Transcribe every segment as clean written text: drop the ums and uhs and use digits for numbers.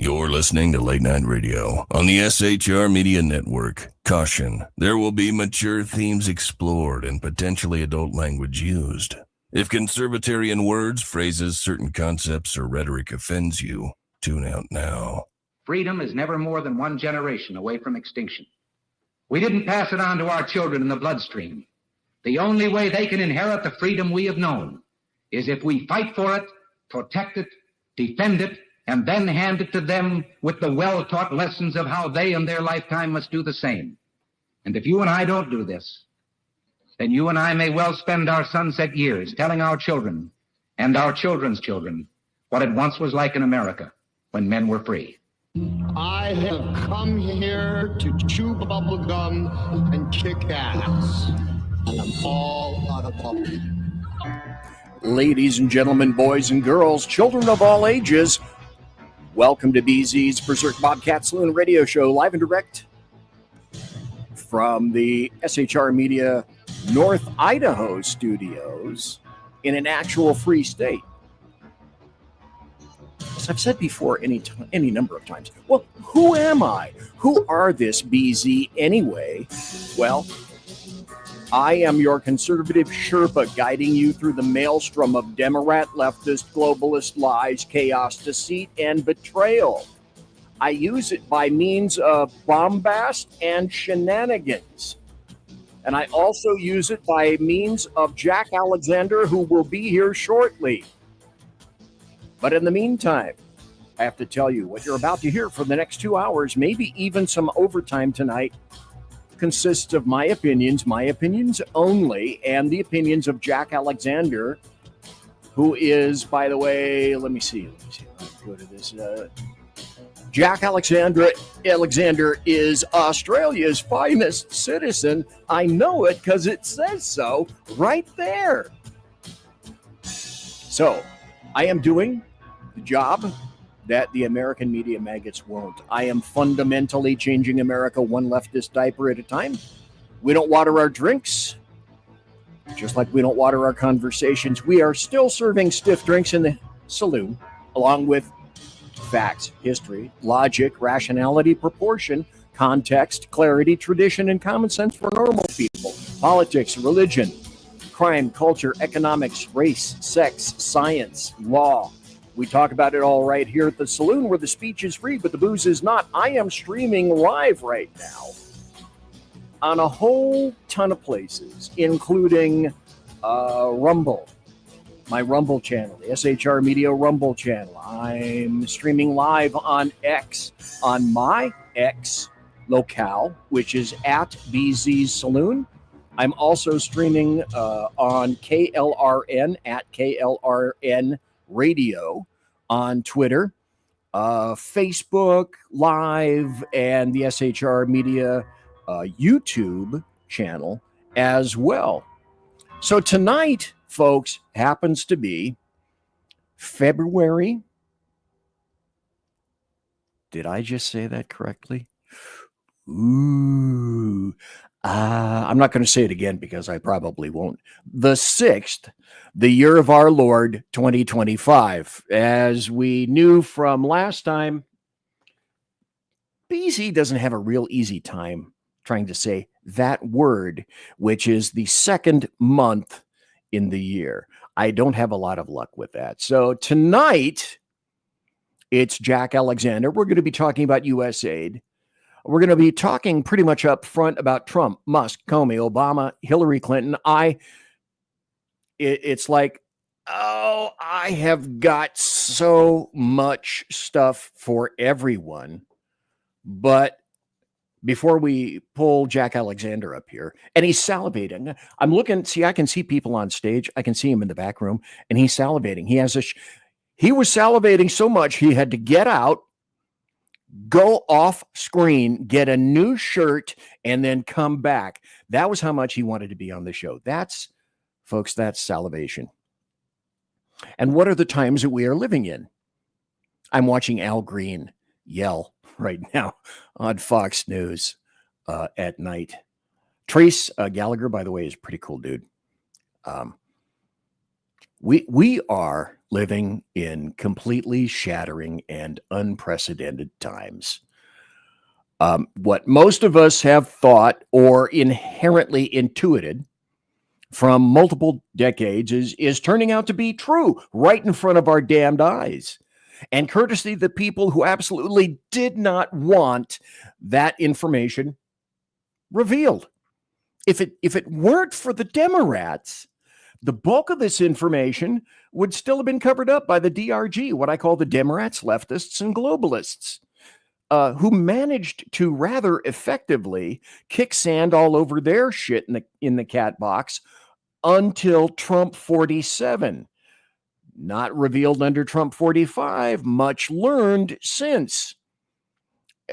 You're listening to Late Night Radio on the SHR Media Network. Caution, there will be mature themes explored and potentially adult language used. If conservatarian words, phrases, certain concepts, or rhetoric offends you, tune out now. Freedom is never more than one generation away from extinction. We didn't pass it on to our children in the bloodstream. The only way they can inherit the freedom we have known is if we fight for it, protect it, defend it, and then hand it to them with the well-taught lessons of how they in their lifetime must do the same. And if you and I don't do this, then you and I may well spend our sunset years telling our children and our children's children what it once was like in America when men were free. I have come here to chew bubble gum and kick ass. And I'm all out of bubble. Ladies and gentlemen, boys and girls, children of all ages, welcome to BZ's Berserk Bobcat Saloon radio show, live and direct from the SHR Media North Idaho studios in an actual free state. As I've said before any number of times, well, who am I? Who are this BZ anyway? Well, I am your conservative Sherpa guiding you through the maelstrom of Democrat, leftist, globalist lies, chaos, deceit, and betrayal. I use it by means of bombast and shenanigans. And I also use it by means of Jack Alexander, who will be here shortly. But in the meantime, I have to tell you what you're about to hear for the next 2 hours, maybe even some overtime tonight, consists of my opinions only, and the opinions of Jack Alexander, who is, by the way, let me see. Let's go to this. Jack Alexander is Australia's finest citizen. I know it because it says so right there. So, I am doing the job that the American media maggots won't. I am fundamentally changing America one leftist diaper at a time. We don't water our drinks, just like we don't water our conversations. We are still serving stiff drinks in the saloon, along with facts, history, logic, rationality, proportion, context, clarity, tradition, and common sense for normal people. Politics, religion, crime, culture, economics, race, sex, science, law. We talk about it all right here at the saloon, where the speech is free, but the booze is not. I am streaming live right now on a whole ton of places, including Rumble, my Rumble channel, the SHR Media Rumble channel. I'm streaming live on X, on my X locale, which is at BZ Saloon. I'm also streaming on KLRN, at KLRN Radio, on Twitter, Facebook Live, and the SHR Media YouTube channel as well. So tonight, folks, happens to be February. Did I just say that correctly? Ooh. I'm not going to say it again because I probably won't. The 6th, the year of our Lord, 2025. As we knew from last time, BZ doesn't have a real easy time trying to say that word, which is the second month in the year. I don't have a lot of luck with that. So tonight, it's Jack Alexander. We're going to be talking about USAID. We're going to be talking pretty much up front about Trump, Musk, Comey, Obama, Hillary Clinton. It's like, oh, I have got so much stuff for everyone. But before we pull Jack Alexander up here, and he's salivating. I'm looking, I can see people on stage. I can see him in the back room, and he's salivating. He was salivating so much, he had to get out, go off screen, get a new shirt, and then come back. That was how much he wanted to be on the show. That's, folks, that's salivation. And what are the times that we are living in? I'm watching Al Green yell right now on Fox News at night. Trace Gallagher, by the way, is a pretty cool dude. We are living in completely shattering and unprecedented times. What most of us have thought or inherently intuited from multiple decades is turning out to be true right in front of our damned eyes. And courtesy the people who absolutely did not want that information revealed. If it weren't for the Democrats, the bulk of this information would still have been covered up by the DRG, what I call the Democrats, leftists, and globalists, who managed to rather effectively kick sand all over their shit in the cat box until Trump 47. Not revealed under Trump 45, much learned since.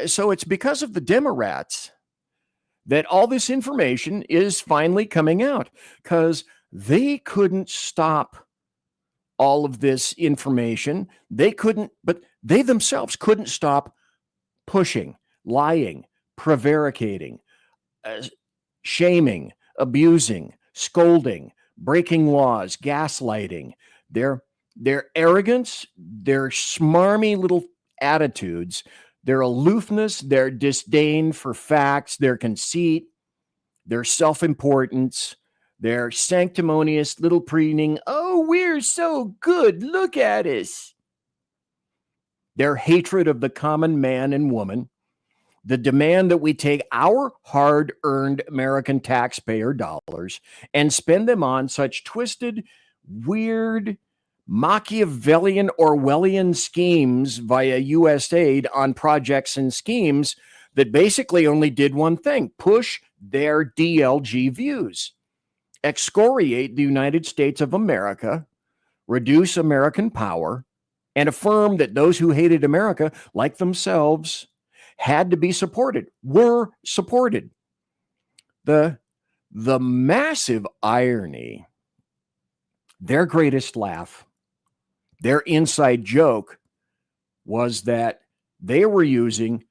So it's because of the Democrats that all this information is finally coming out, because they couldn't stop all of this information. They couldn't, but they themselves couldn't stop pushing, lying, prevaricating, shaming, abusing, scolding, breaking laws, gaslighting. Their arrogance, their smarmy little attitudes, their aloofness, their disdain for facts, their conceit, their self-importance, their sanctimonious little preening, oh, we're so good, look at us. Their hatred of the common man and woman, the demand that we take our hard-earned American taxpayer dollars and spend them on such twisted, weird, Machiavellian, Orwellian schemes via USAID on projects and schemes that basically only did one thing: push their DLG views, excoriate the United States of America, reduce American power, and affirm that those who hated America, like themselves, had to be supported, were supported. The massive irony, their greatest laugh, their inside joke was that they were using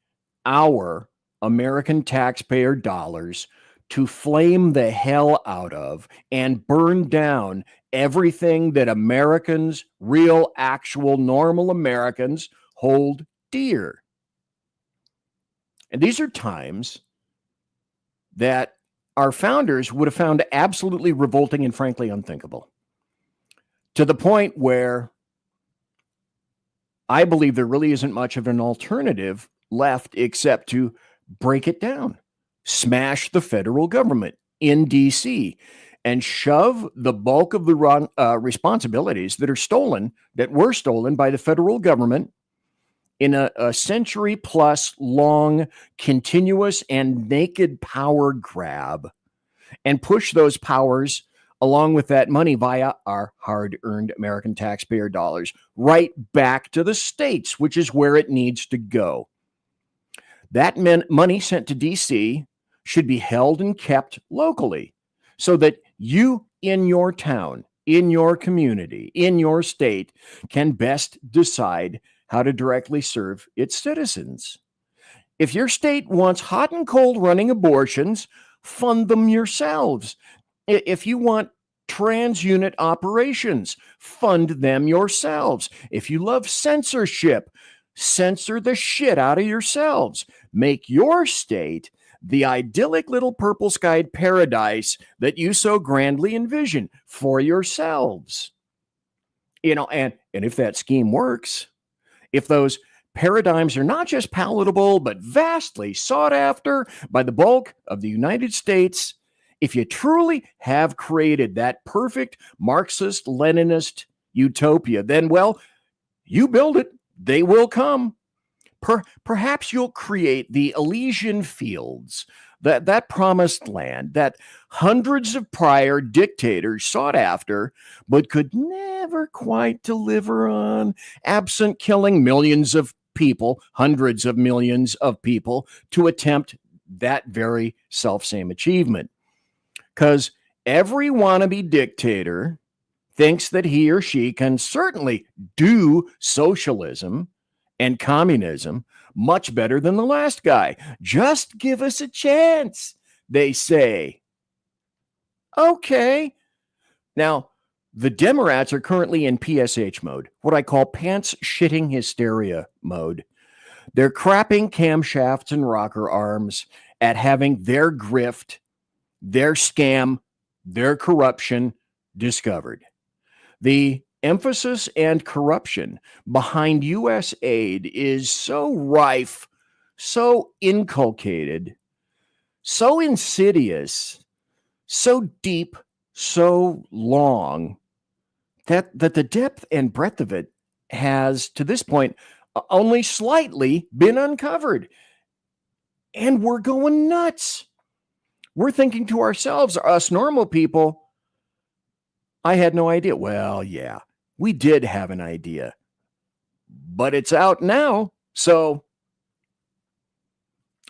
our American taxpayer dollars to flame the hell out of and burn down everything that Americans, real, actual, normal Americans, hold dear. And these are times that our founders would have found absolutely revolting and frankly unthinkable, to the point where I believe there really isn't much of an alternative left except to break it down, smash the federal government in DC, and shove the bulk of the responsibilities that were stolen by the federal government in a century plus long, continuous and naked power grab, and push those powers along with that money via our hard-earned American taxpayer dollars right back to the states, which is where it needs to go. That money sent to DC should be held and kept locally so that you in your town, in your community, in your state can best decide how to directly serve its citizens. If your state wants hot and cold running abortions, fund them yourselves. If you want trans unit operations, fund them yourselves. If you love censorship, censor the shit out of yourselves. Make your state the idyllic little purple-skied paradise that you so grandly envision for yourselves. And if that scheme works, if those paradigms are not just palatable, but vastly sought after by the bulk of the United States, if you truly have created that perfect Marxist-Leninist utopia, then, well, you build it, they will come. Perhaps you'll create the Elysian fields, that promised land that hundreds of prior dictators sought after, but could never quite deliver on, absent killing millions of people, hundreds of millions of people, to attempt that very self-same achievement. Because every wannabe dictator thinks that he or she can certainly do socialism and communism much better than the last guy. Just give us a chance, they say. Okay. Now, The Democrats are currently in PSH mode, what I call pants shitting hysteria mode. They're crapping camshafts and rocker arms at having their grift, their scam, their corruption discovered. The emphasis and corruption behind USAID is so rife, so inculcated, so insidious, so deep, so long, that the depth and breadth of it has, to this point, only slightly been uncovered. And we're going nuts. We're thinking to ourselves, us normal people, I had no idea. Well, yeah, we did have an idea, but it's out now. So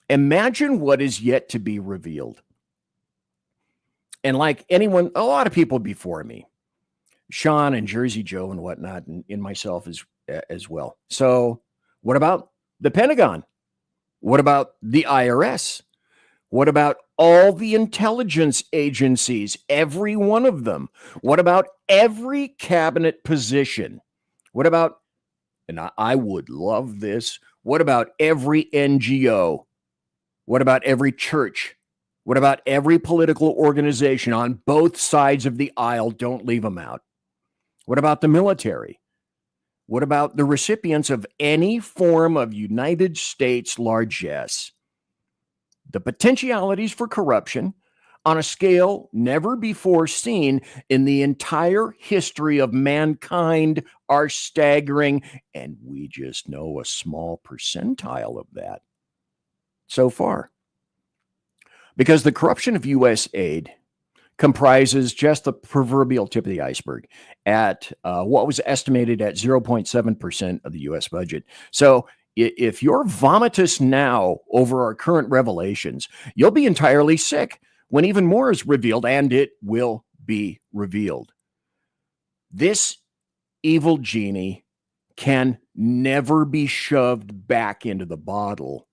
imagine what is yet to be revealed. And like anyone, a lot of people before me, Sean and Jersey Joe and whatnot, and myself as well. So what about the Pentagon? What about the IRS? What about all the intelligence agencies, every one of them? What about every cabinet position? What about, and I would love this, what about every NGO? What about every church? What about every political organization on both sides of the aisle? Don't leave them out. What about the military? What about the recipients of any form of United States largesse? The potentialities for corruption on a scale never before seen in the entire history of mankind are staggering, and we just know a small percentile of that so far. Because the corruption of USAID comprises just the proverbial tip of the iceberg at what was estimated at 0.7% of the U.S. budget. So if you're vomitous now over our current revelations, you'll be entirely sick when even more is revealed, and it will be revealed. This evil genie can never be shoved back into the bottle,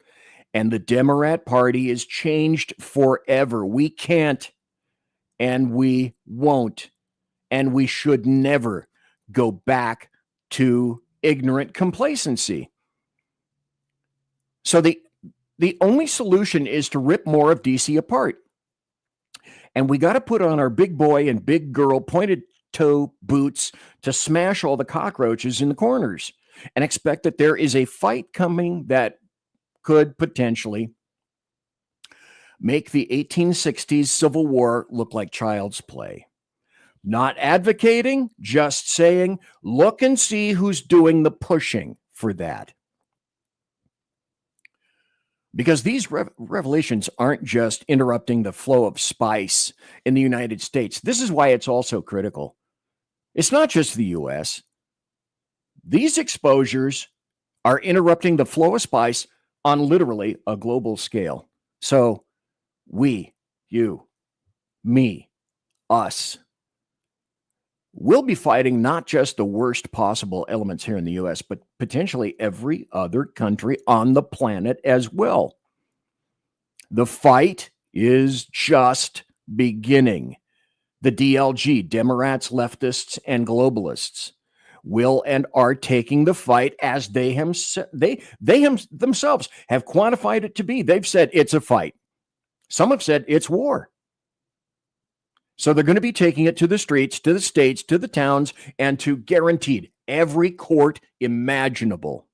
and the Democrat Party is changed forever. We can't, and we won't, and we should never go back to ignorant complacency. So the only solution is to rip more of DC apart. And we got to put on our big boy and big girl pointed toe boots to smash all the cockroaches in the corners and expect that there is a fight coming that could potentially make the 1860s Civil War look like child's play. Not advocating, just saying, look and see who's doing the pushing for that. Because these revelations aren't just interrupting the flow of spice in the United States. This is why it's also critical. It's not just the U.S. These exposures are interrupting the flow of spice on literally a global scale. So we, you, me, us, we'll be fighting not just the worst possible elements here in the U.S., but potentially every other country on the planet as well. The fight is just beginning. The DLG, Democrats, leftists, and globalists, will and are taking the fight as they themselves have quantified it to be. They've said it's a fight. Some have said it's war. So they're going to be taking it to the streets, to the states, to the towns, and to guaranteed every court imaginable.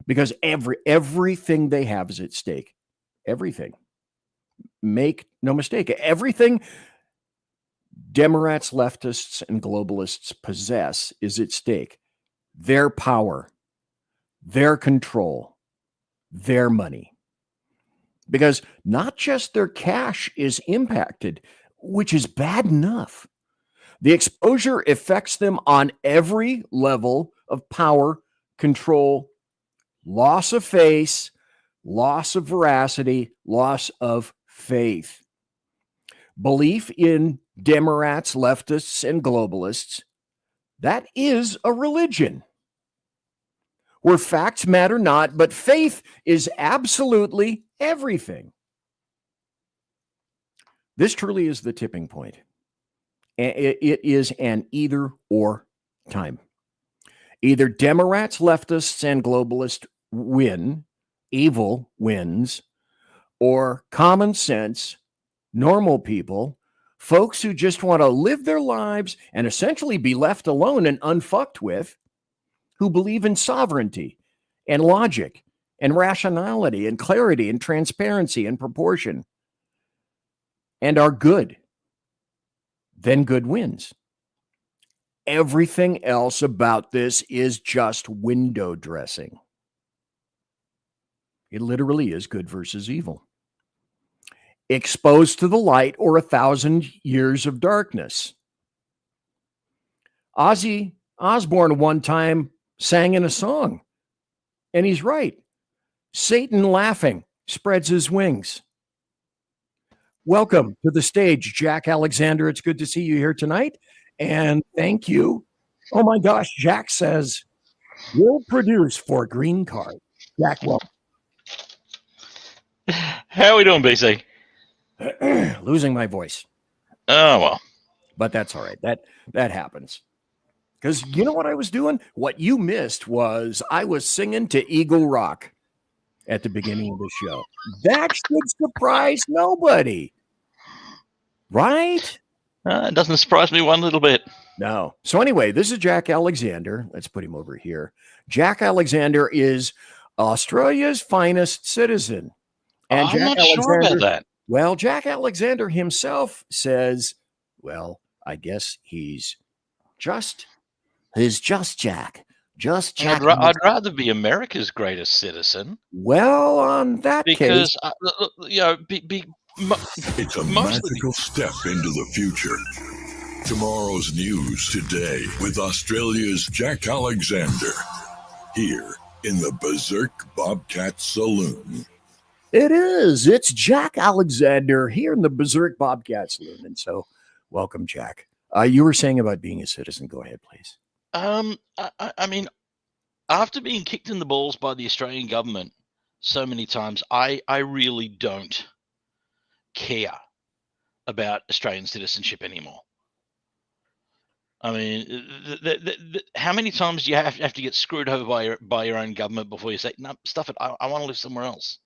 Because everything they have is at stake. Everything. Make no mistake. Everything Democrats, leftists, and globalists possess is at stake. Their power, their control, their money. Because not just their cash is impacted, which is bad enough. The exposure affects them on every level of power, control, loss of face, loss of veracity, loss of faith. Belief in Democrats, leftists, and globalists, that is a religion. Where facts matter not, but faith is absolutely everything. This truly is the tipping point. It is an either or time. Either Democrats, leftists, and globalists win, evil wins, or common sense, normal people, folks who just want to live their lives and essentially be left alone and unfucked with, who believe in sovereignty and logic and rationality and clarity and transparency and proportion and are good, then good wins. Everything else about this is just window dressing. It literally is good versus evil. Exposed to the light or 1,000 years of darkness. Ozzy Osbourne one time sang in a song, and he's right. Satan laughing spreads his wings. Welcome to the stage, Jack Alexander. It's good to see you here tonight, and thank you. Oh my gosh, Jack says, we'll produce for green card. Jack, welcome. How are we doing, BC? Losing my voice. Oh, well. But that's all right. That happens. Because you know what I was doing? What you missed was I was singing to Eagle Rock at the beginning of the show. That should surprise nobody. Right? It doesn't surprise me one little bit. No. So anyway, this is Jack Alexander. Let's put him over here. Jack Alexander is Australia's finest citizen. And I'm not sure about that. Well, Jack Alexander himself says, well, I guess he's just Jack. Just Jack. I'd rather be America's greatest citizen. Well, on that because, case. It's a magical step into the future. Tomorrow's news today with Australia's Jack Alexander. Here in the Berserk Bobcat Saloon. It is. It's Jack Alexander here in the Berserk Bobcat Saloon. And so, welcome, Jack. You were saying about being a citizen. Go ahead, please. I mean, after being kicked in the balls by the Australian government so many times, I really don't care about Australian citizenship anymore. I mean, how many times do you have to get screwed over by your own government before you say, no, stuff it, I want to live somewhere else?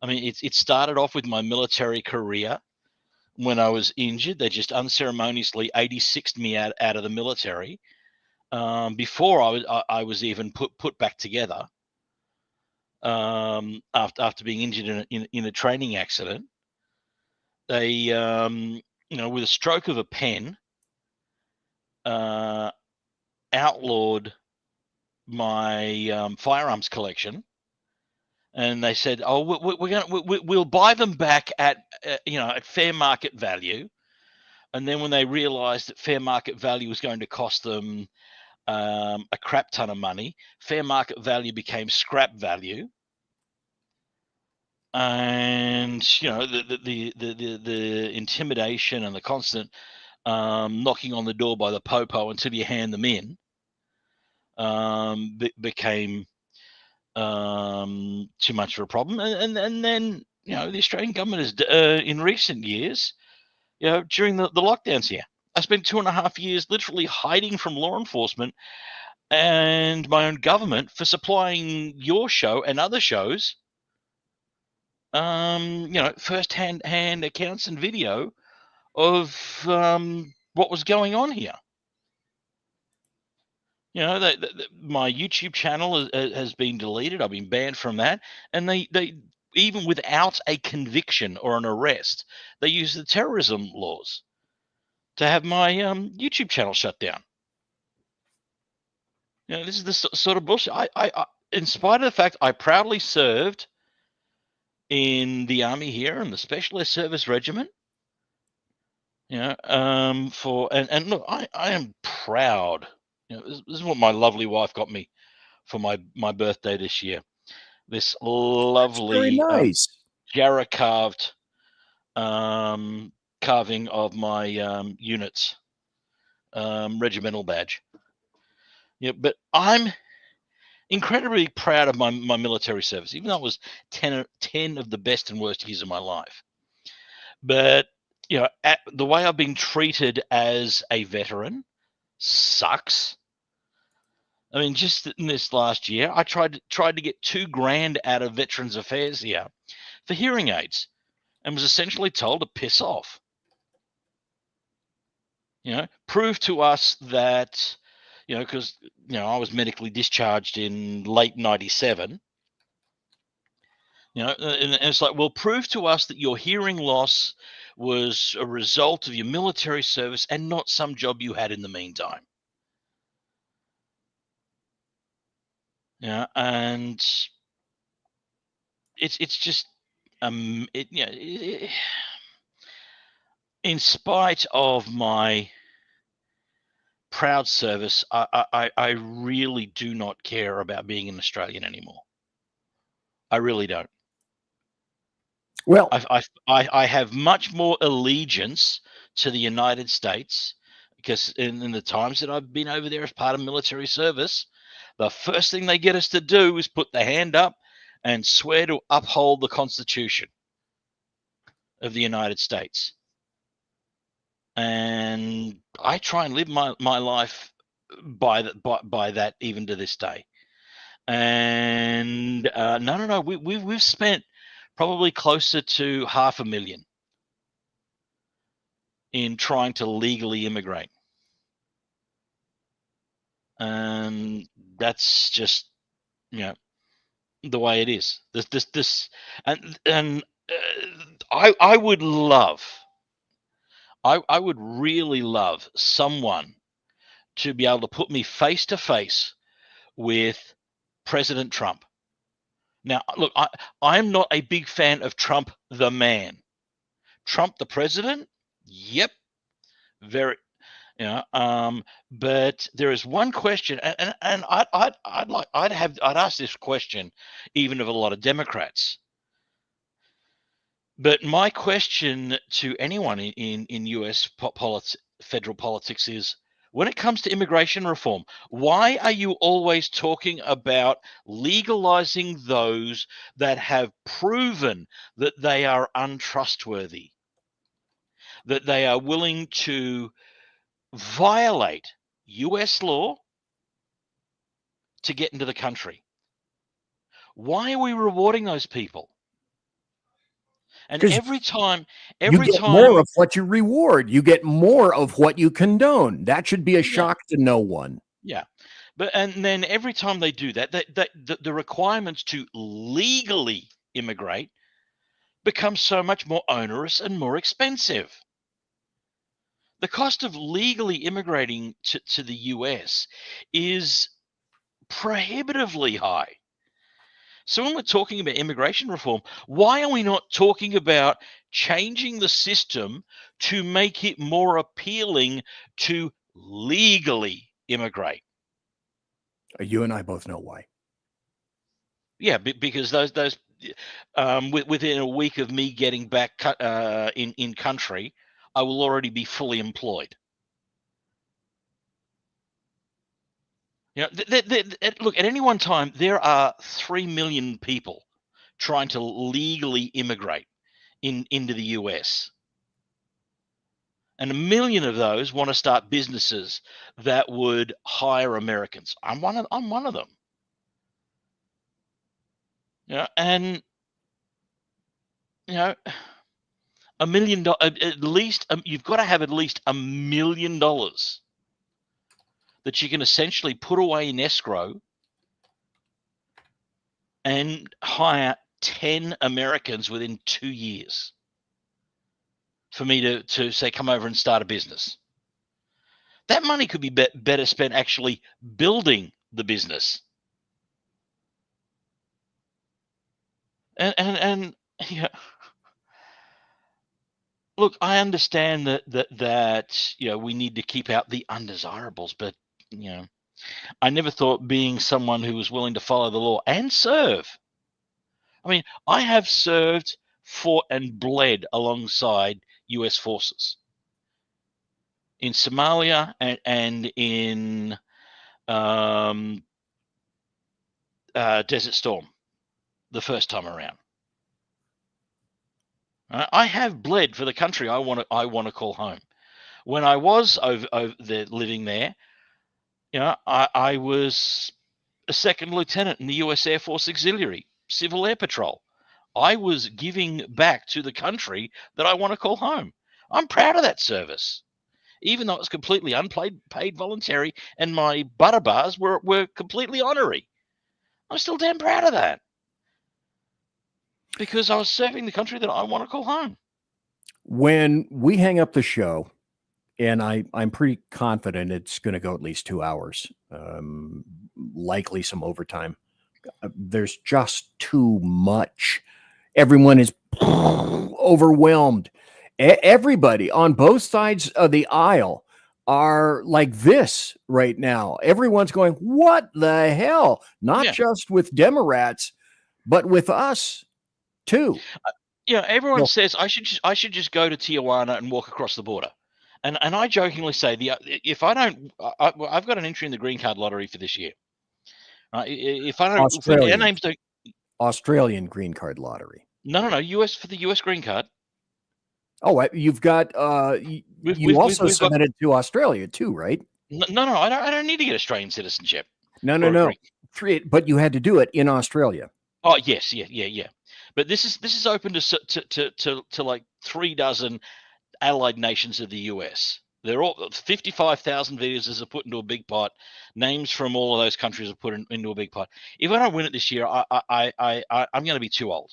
I mean, it started off with my military career. When I was injured, they just unceremoniously 86'd me out of the military. Before I was even put back together after being injured in a training accident. They, with a stroke of a pen, outlawed my firearms collection. And they said, "Oh, we'll buy them back at fair market value." And then when they realised that fair market value was going to cost them a crap ton of money, fair market value became scrap value. And the intimidation and the constant knocking on the door by the popo until you hand them in became too much of a problem, and then the Australian government has in recent years, during the lockdowns here, I spent 2.5 years literally hiding from law enforcement and my own government for supplying your show and other shows, first-hand accounts and video of what was going on here. My YouTube channel has been deleted. I've been banned from that. And they even without a conviction or an arrest, they use the terrorism laws to have my YouTube channel shut down. This is the sort of bullshit. I in spite of the fact I proudly served in the army here in the Special Air Service Regiment. Look, I am proud. This is what my lovely wife got me for my birthday this year. This lovely nice. Jarrah carved carving of my unit's regimental badge. But I'm incredibly proud of my military service, even though it was 10 of the best and worst years of my life. But the way I've been treated as a veteran sucks. I mean, just in this last year, I tried to get $2,000 out of Veterans Affairs here for hearing aids, and was essentially told to piss off. Prove to us that, because I was medically discharged in late '97. And it's like, well, prove to us that your hearing loss was a result of your military service and not some job you had in the meantime. And it's just in spite of my proud service, I really do not care about being an Australian anymore. I really don't. Well, I have much more allegiance to the United States, because in the times that I've been over there as part of military service, the first thing they get us to do is put the hand up and swear to uphold the Constitution of the United States. And I try and live my life by that even to this day. And no, we've spent probably closer to $500,000 in trying to legally immigrate, and that's just the way it is. I would love, I would really love someone to be able to put me face to face with President Trump. Now, look, I'm not a big fan of Trump the man. Trump the president, yep, very, but there is one question, and I'd ask this question even of a lot of Democrats. But my question to anyone in US federal politics is, when it comes to immigration reform, why are you always talking about legalizing those that have proven that they are untrustworthy, that they are willing to violate US law to get into the country? Why are we rewarding those people? And every time you get more of what you reward, you get more of what you condone. That should be a shock to no one. Yeah. And then every time they do that, the requirements to legally immigrate become so much more onerous and more expensive. The cost of legally immigrating to the US is prohibitively high. So when we're talking about immigration reform, why are we not talking about changing the system to make it more appealing to legally immigrate? You and I both know why. Yeah, because those within a week of me getting back in country, I will already be fully employed. Look, at any one time, there are 3 million people trying to legally immigrate into the US. And 1 million of those want to start businesses that would hire Americans. I'm one of them. And $1 million, at least, you've got to have at least $1 million that you can essentially put away in escrow and hire 10 Americans within 2 years for me to say, come over and start a business. That money could be better spent actually building the business. And look, I understand that we need to keep out the undesirables, but I never thought being someone who was willing to follow the law and serve. I mean, I have served, fought, and bled alongside US forces in Somalia and in Desert Storm the first time around. I have bled for the country I want to call home. When I was over there, living there, I was a second lieutenant in the U.S. Air Force Auxiliary Civil Air Patrol. I was giving back to the country that I want to call home. I'm proud of that service, even though it's completely paid voluntary, and my butter bars were completely honorary. I'm still damn proud of that, because I was serving the country that I want to call home. When we hang up the show, and I'm pretty confident it's going to go at least 2 hours, likely some overtime. There's just too much. Everyone is overwhelmed. Everybody on both sides of the aisle are like this right now. Everyone's going, what the hell? Not just with Democrats, but with us too. Everyone says I should just go to Tijuana and walk across the border. And I jokingly say, if I don't, I've got an entry in the green card lottery for this year. If I don't, if our names don't, Australian green card lottery. No, US, for the US green card. Oh, you've got you also submitted to Australia too, right? No, I don't need to get Australian citizenship. No. But you had to do it in Australia. Oh yes, yeah. But this is open to like 36 allied nations of the US. They're all 55,000 visas are put into a big pot. Names from all of those countries are put into a big pot. If I don't win it this year, I'm going to be too old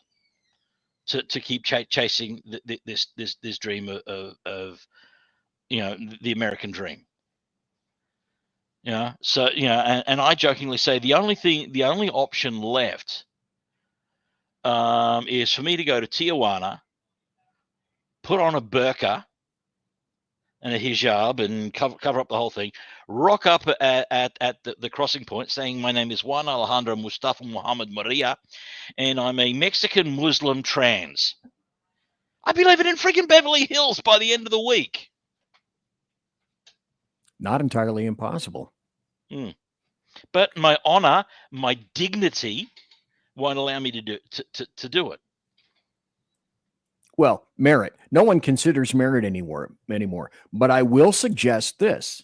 to keep chasing this dream of the American dream. So and I jokingly say the only option left is for me to go to Tijuana, put on a burqa and a hijab and cover up the whole thing, rock up at the crossing point saying my name is Juan Alejandro Mustafa Muhammad Maria, and I'm a Mexican Muslim trans. I'd be living in freaking Beverly Hills by the end of the week. Not entirely impossible. But my honor, my dignity won't allow me to do it. Well, merit. No one considers merit anymore. But I will suggest this.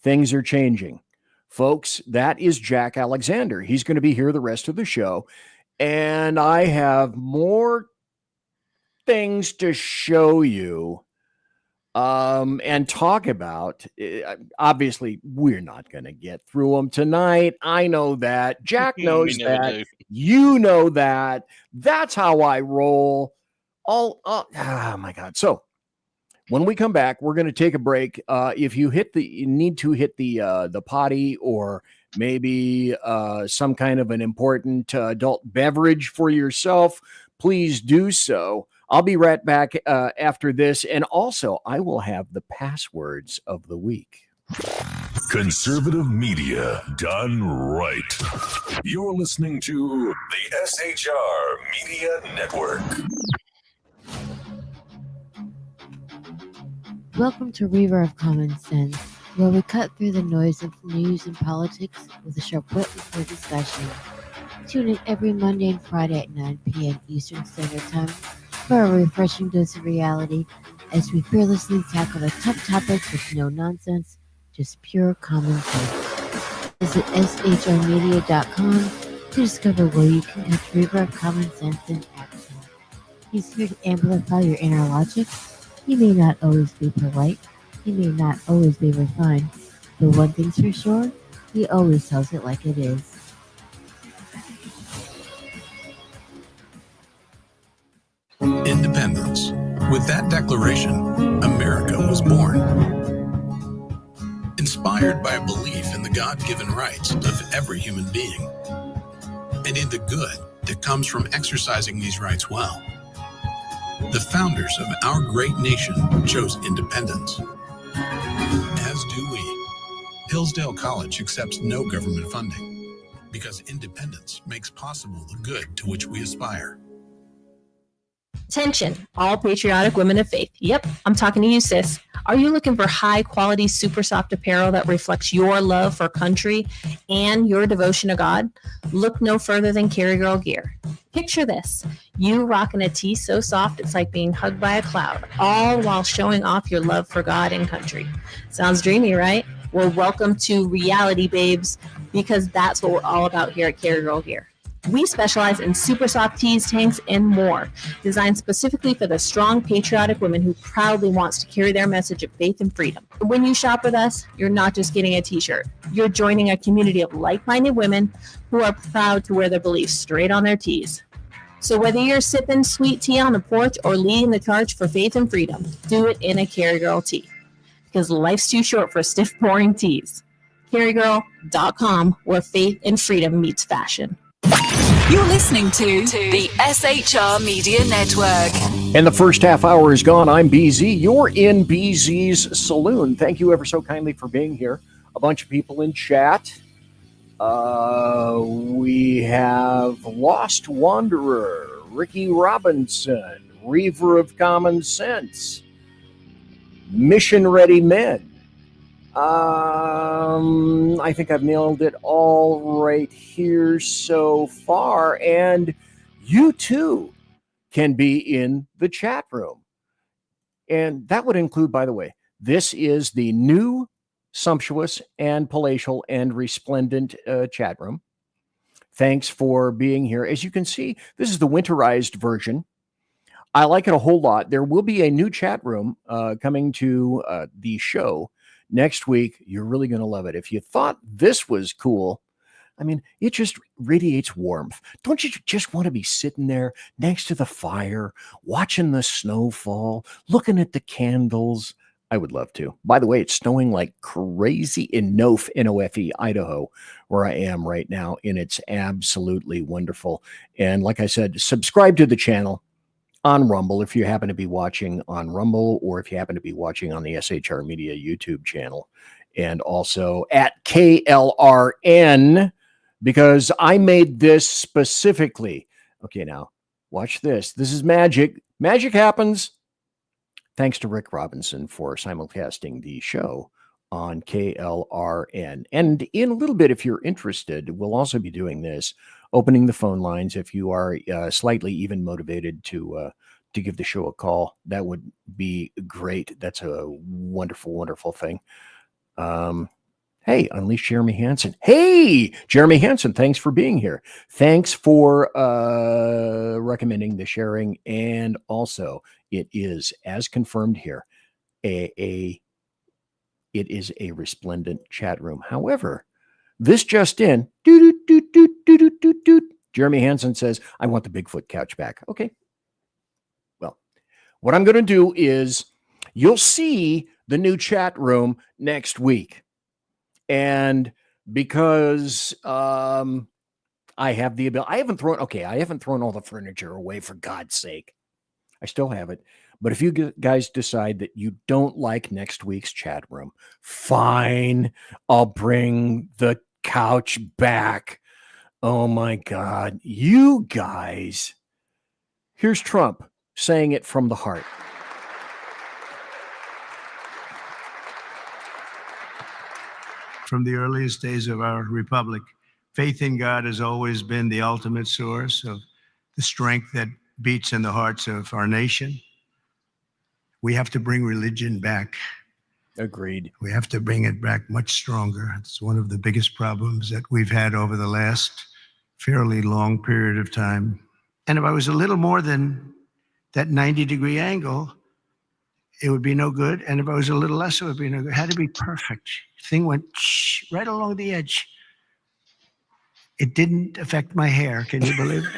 Things are changing. Folks, that is Jack Alexander. He's going to be here the rest of the show. And I have more things to show you and talk about. Obviously, we're not going to get through them tonight. I know that. Jack knows that. You know that. That's how I roll. Oh my God. So when we come back, we're going to take a break. If you need to hit the potty, or maybe some kind of an important adult beverage for yourself, please do so. I'll be right back after this. And also I will have the passwords of the week. Conservative media done right. You're listening to the SHR Media Network. Welcome to River of Common Sense, where we cut through the noise of news and politics with a sharp wit and clear discussion. Tune in every Monday and Friday at 9 p.m. Eastern Standard Time for a refreshing dose of reality as we fearlessly tackle the tough topics with no nonsense, just pure common sense. Visit shrmedia.com to discover where you can catch River of Common Sense in action. He's here to amplify your inner logic. He may not always be polite, he may not always be refined, but one thing's for sure, he always tells it like it is. Independence. With that declaration, America was born. Inspired by a belief in the God-given rights of every human being, and in the good that comes from exercising these rights well. The founders of our great nation chose independence. As do we. Hillsdale College accepts no government funding because independence makes possible the good to which we aspire. Attention, all patriotic women of faith. Yep, I'm talking to you, sis. Are you looking for high-quality, super soft apparel that reflects your love for country and your devotion to God? Look no further than Carry Girl Gear. Picture this. You rocking a tee so soft it's like being hugged by a cloud, all while showing off your love for God and country. Sounds dreamy, right? Well, welcome to reality, babes, because that's what we're all about here at Carry Girl Gear. We specialize in super soft tees, tanks, and more, designed specifically for the strong, patriotic woman who proudly wants to carry their message of faith and freedom. When you shop with us, you're not just getting a t-shirt. You're joining a community of like-minded women who are proud to wear their beliefs straight on their tees. So whether you're sipping sweet tea on the porch or leading the charge for faith and freedom, do it in a Carry Girl tee. Because life's too short for stiff, boring tees. CarryGirl.com, where faith and freedom meets fashion. You're listening to the SHR Media Network. And the first half hour is gone. I'm BZ. You're in BZ's Saloon. Thank you ever so kindly for being here. A bunch of people in chat. We have Lost Wanderer, Ricky Robinson, Reaver of Common Sense, Mission Ready Men. I think I've nailed it all right here so far. And you too can be in the chat room. And that would include, by the way, this is the new sumptuous and palatial and resplendent chat room. Thanks for being here. As you can see, this is the winterized version. I like it a whole lot. There will be a new chat room coming to the show next week. You're really going to love it. If you thought this was cool, I mean, it just radiates warmth. Don't you just want to be sitting there next to the fire, watching the snow fall, looking at the candles? I would love to. By the way, it's snowing like crazy in Nofe, N-O-F-E, Idaho, where I am right now, and it's absolutely wonderful. And like I said, subscribe to the channel on Rumble if you happen to be watching on Rumble, or if you happen to be watching on the SHR Media YouTube channel, and also at KLRN, because I made this specifically. Okay, now watch this. This is magic. Magic happens. Thanks to Rick Robinson for simulcasting the show on KLRN. And in a little bit, if you're interested, we'll also be doing this, opening the phone lines. If you are slightly even motivated to give the show a call, that would be great. That's a wonderful, wonderful thing. Hey, Unleash Jeremy Hansen. Hey, Jeremy Hansen, thanks for being here. Thanks for recommending the sharing. And also, it is, as confirmed here, it is a resplendent chat room. However, this just in, Jeremy Hansen says, I want the Bigfoot couch back. Okay. Well, what I'm going to do is you'll see the new chat room next week. And because I have the ability, I haven't thrown all the furniture away, for God's sake. I still have it. But if you guys decide that you don't like next week's chat room, fine. I'll bring the couch back. Oh my God. You guys. Here's Trump saying it from the heart. From the earliest days of our republic, faith in God has always been the ultimate source of the strength that beats in the hearts of our nation. We have to bring religion back. Agreed. We have to bring it back much stronger. It's one of the biggest problems that we've had over the last fairly long period of time. And if I was a little more than that 90-degree angle, it would be no good. And if I was a little less, it would be no good. It had to be perfect. Thing went right along the edge. It didn't affect my hair. Can you believe it?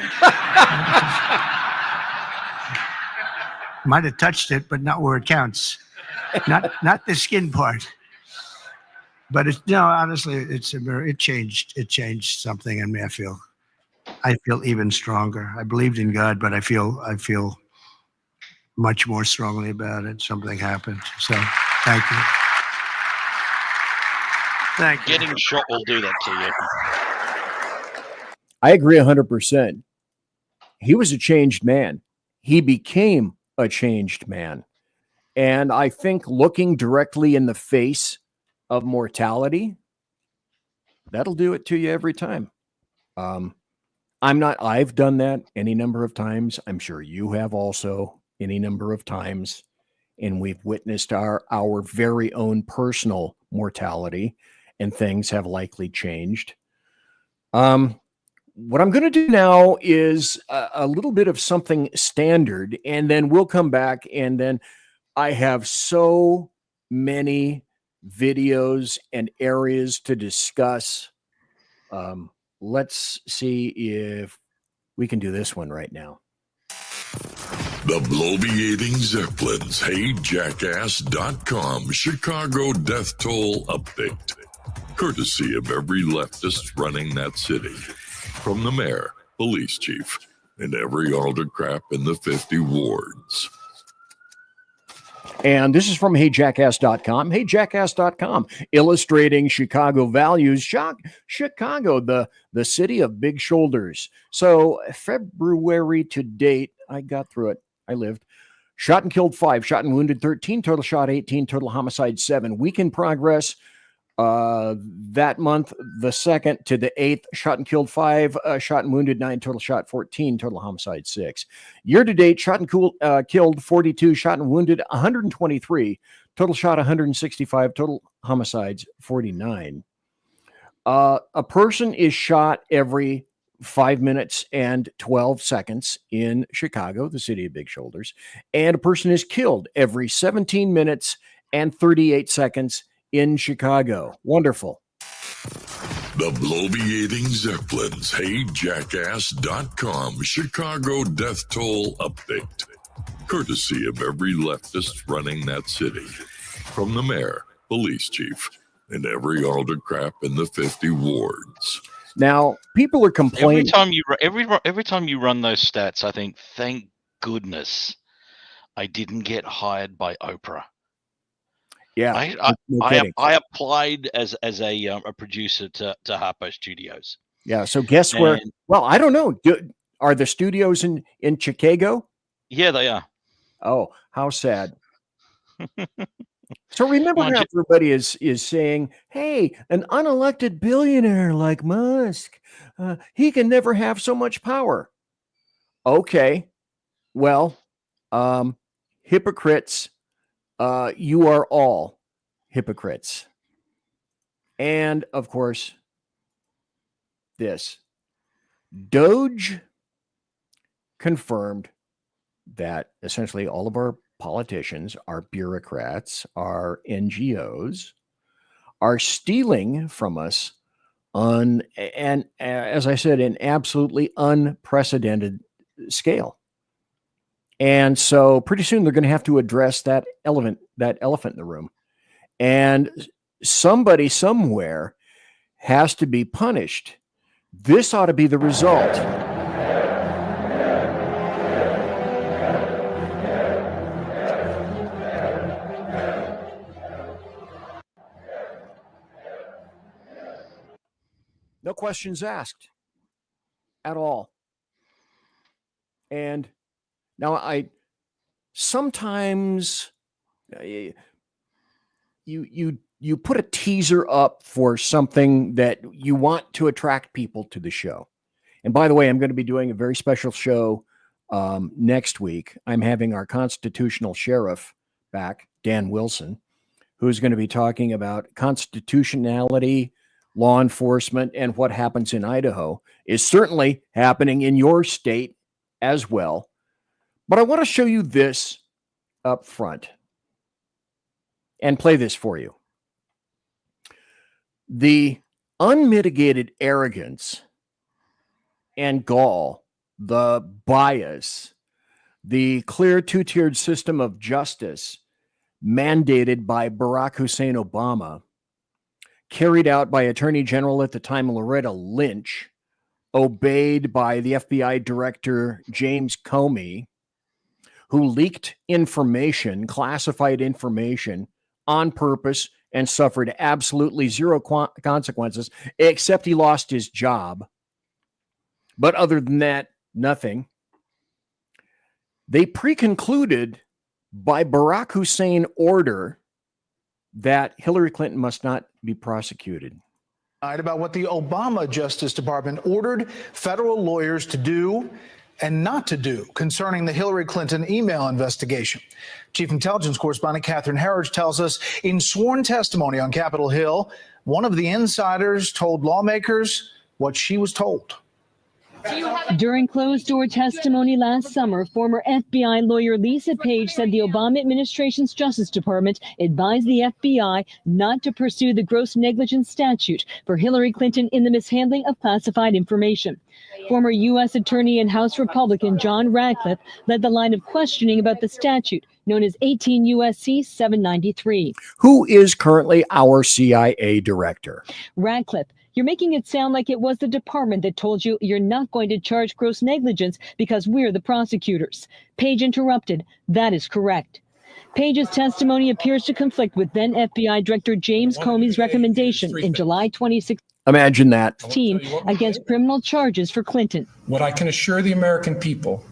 Might have touched it, but not where it counts. Not the skin part. But it's, no, honestly, it changed something in me. I feel even stronger. I believed in God, but I feel much more strongly about it. Something happened. So thank you. Thank you. Getting shot will do that to you. I agree 100%. He was a changed man. He became a changed man. And I think looking directly in the face of mortality, that'll do it to you every time. I've done that any number of times. I'm sure you have also any number of times. And we've witnessed our very own personal mortality, and things have likely changed. What I'm going to do now is a little bit of something standard, and then we'll come back, and then I have so many videos and areas to discuss. Let's see if we can do this one right now. The bloviating Zeppelins, HeyJackass.com Chicago death toll update. Courtesy of every leftist running that city. From the mayor, police chief, and every autocrat in the 50 wards. And this is from HeyJackass.com. HeyJackass.com, illustrating Chicago values. Chicago, the city of big shoulders. So February to date, I got through it. I lived. Shot and killed 5, shot and wounded 13, total shot 18, total homicide 7. Week in progress. That month, the 2nd to the 8th, shot and killed 5, shot and wounded 9, total shot 14, total homicide 6. Year to date, shot and killed 42, shot and wounded 123, total shot 165, total homicides 49. A person is shot every 5 minutes and 12 seconds in Chicago, the city of big shoulders, and a person is killed every 17 minutes and 38 seconds in Chicago. Wonderful. The bloviating Zeppelins, HeyJackass.com Chicago death toll update. Courtesy of every leftist running that city. From the mayor, police chief, and every autocrat in the 50 wards. Now, people are complaining. Every time you run those stats, I think, thank goodness I didn't get hired by Oprah. Yeah, I applied as a producer to Harpo Studios. Yeah, so guess where? Well, I don't know. Are the studios in Chicago? Yeah, they are. Oh, how sad. So remember how everybody is saying, hey, an unelected billionaire like Musk, he can never have so much power. Okay, well, hypocrites, you are all hypocrites. And of course, this Doge confirmed that essentially all of our politicians, our bureaucrats, our NGOs are stealing from us on, and as I said, an absolutely unprecedented scale. And so pretty soon they're going to have to address that elephant in the room. And somebody somewhere has to be punished. This ought to be the result. No questions asked at all. And now I sometimes you put a teaser up for something that you want to attract people to the show. And by the way, I'm going to be doing a very special show next week. I'm having our constitutional sheriff back, Dan Wilson, who's going to be talking about constitutionality, law enforcement, and what happens in Idaho is certainly happening in your state as well. But I want to show you this up front and play this for you. The unmitigated arrogance and gall, the bias, the clear two-tiered system of justice mandated by Barack Hussein Obama, carried out by Attorney General at the time Loretta Lynch, obeyed by the FBI Director James Comey, who leaked information, classified information on purpose and suffered absolutely zero consequences, except he lost his job. But other than that, nothing. They pre-concluded by Barack Hussein order that Hillary Clinton must not be prosecuted. About what the Obama Justice Department ordered federal lawyers to do and not to do concerning the Hillary Clinton email investigation. Chief Intelligence Correspondent Catherine Herridge tells us in sworn testimony on Capitol Hill, one of the insiders told lawmakers what she was told. During closed-door testimony last summer, former FBI lawyer Lisa Page said the Obama administration's Justice Department advised the FBI not to pursue the gross negligence statute for Hillary Clinton in the mishandling of classified information. Former U.S. Attorney and House Republican John Radcliffe led the line of questioning about the statute, known as 18 U.S.C. 793. Who is currently our CIA director? Radcliffe, you're making it sound like it was the department that told you you're not going to charge gross negligence because we're the prosecutors. Page interrupted. That is correct. Page's testimony appears to conflict with then FBI Director James Comey's recommendation in July 2016. Imagine that. Against criminal charges for Clinton. What I can assure the American people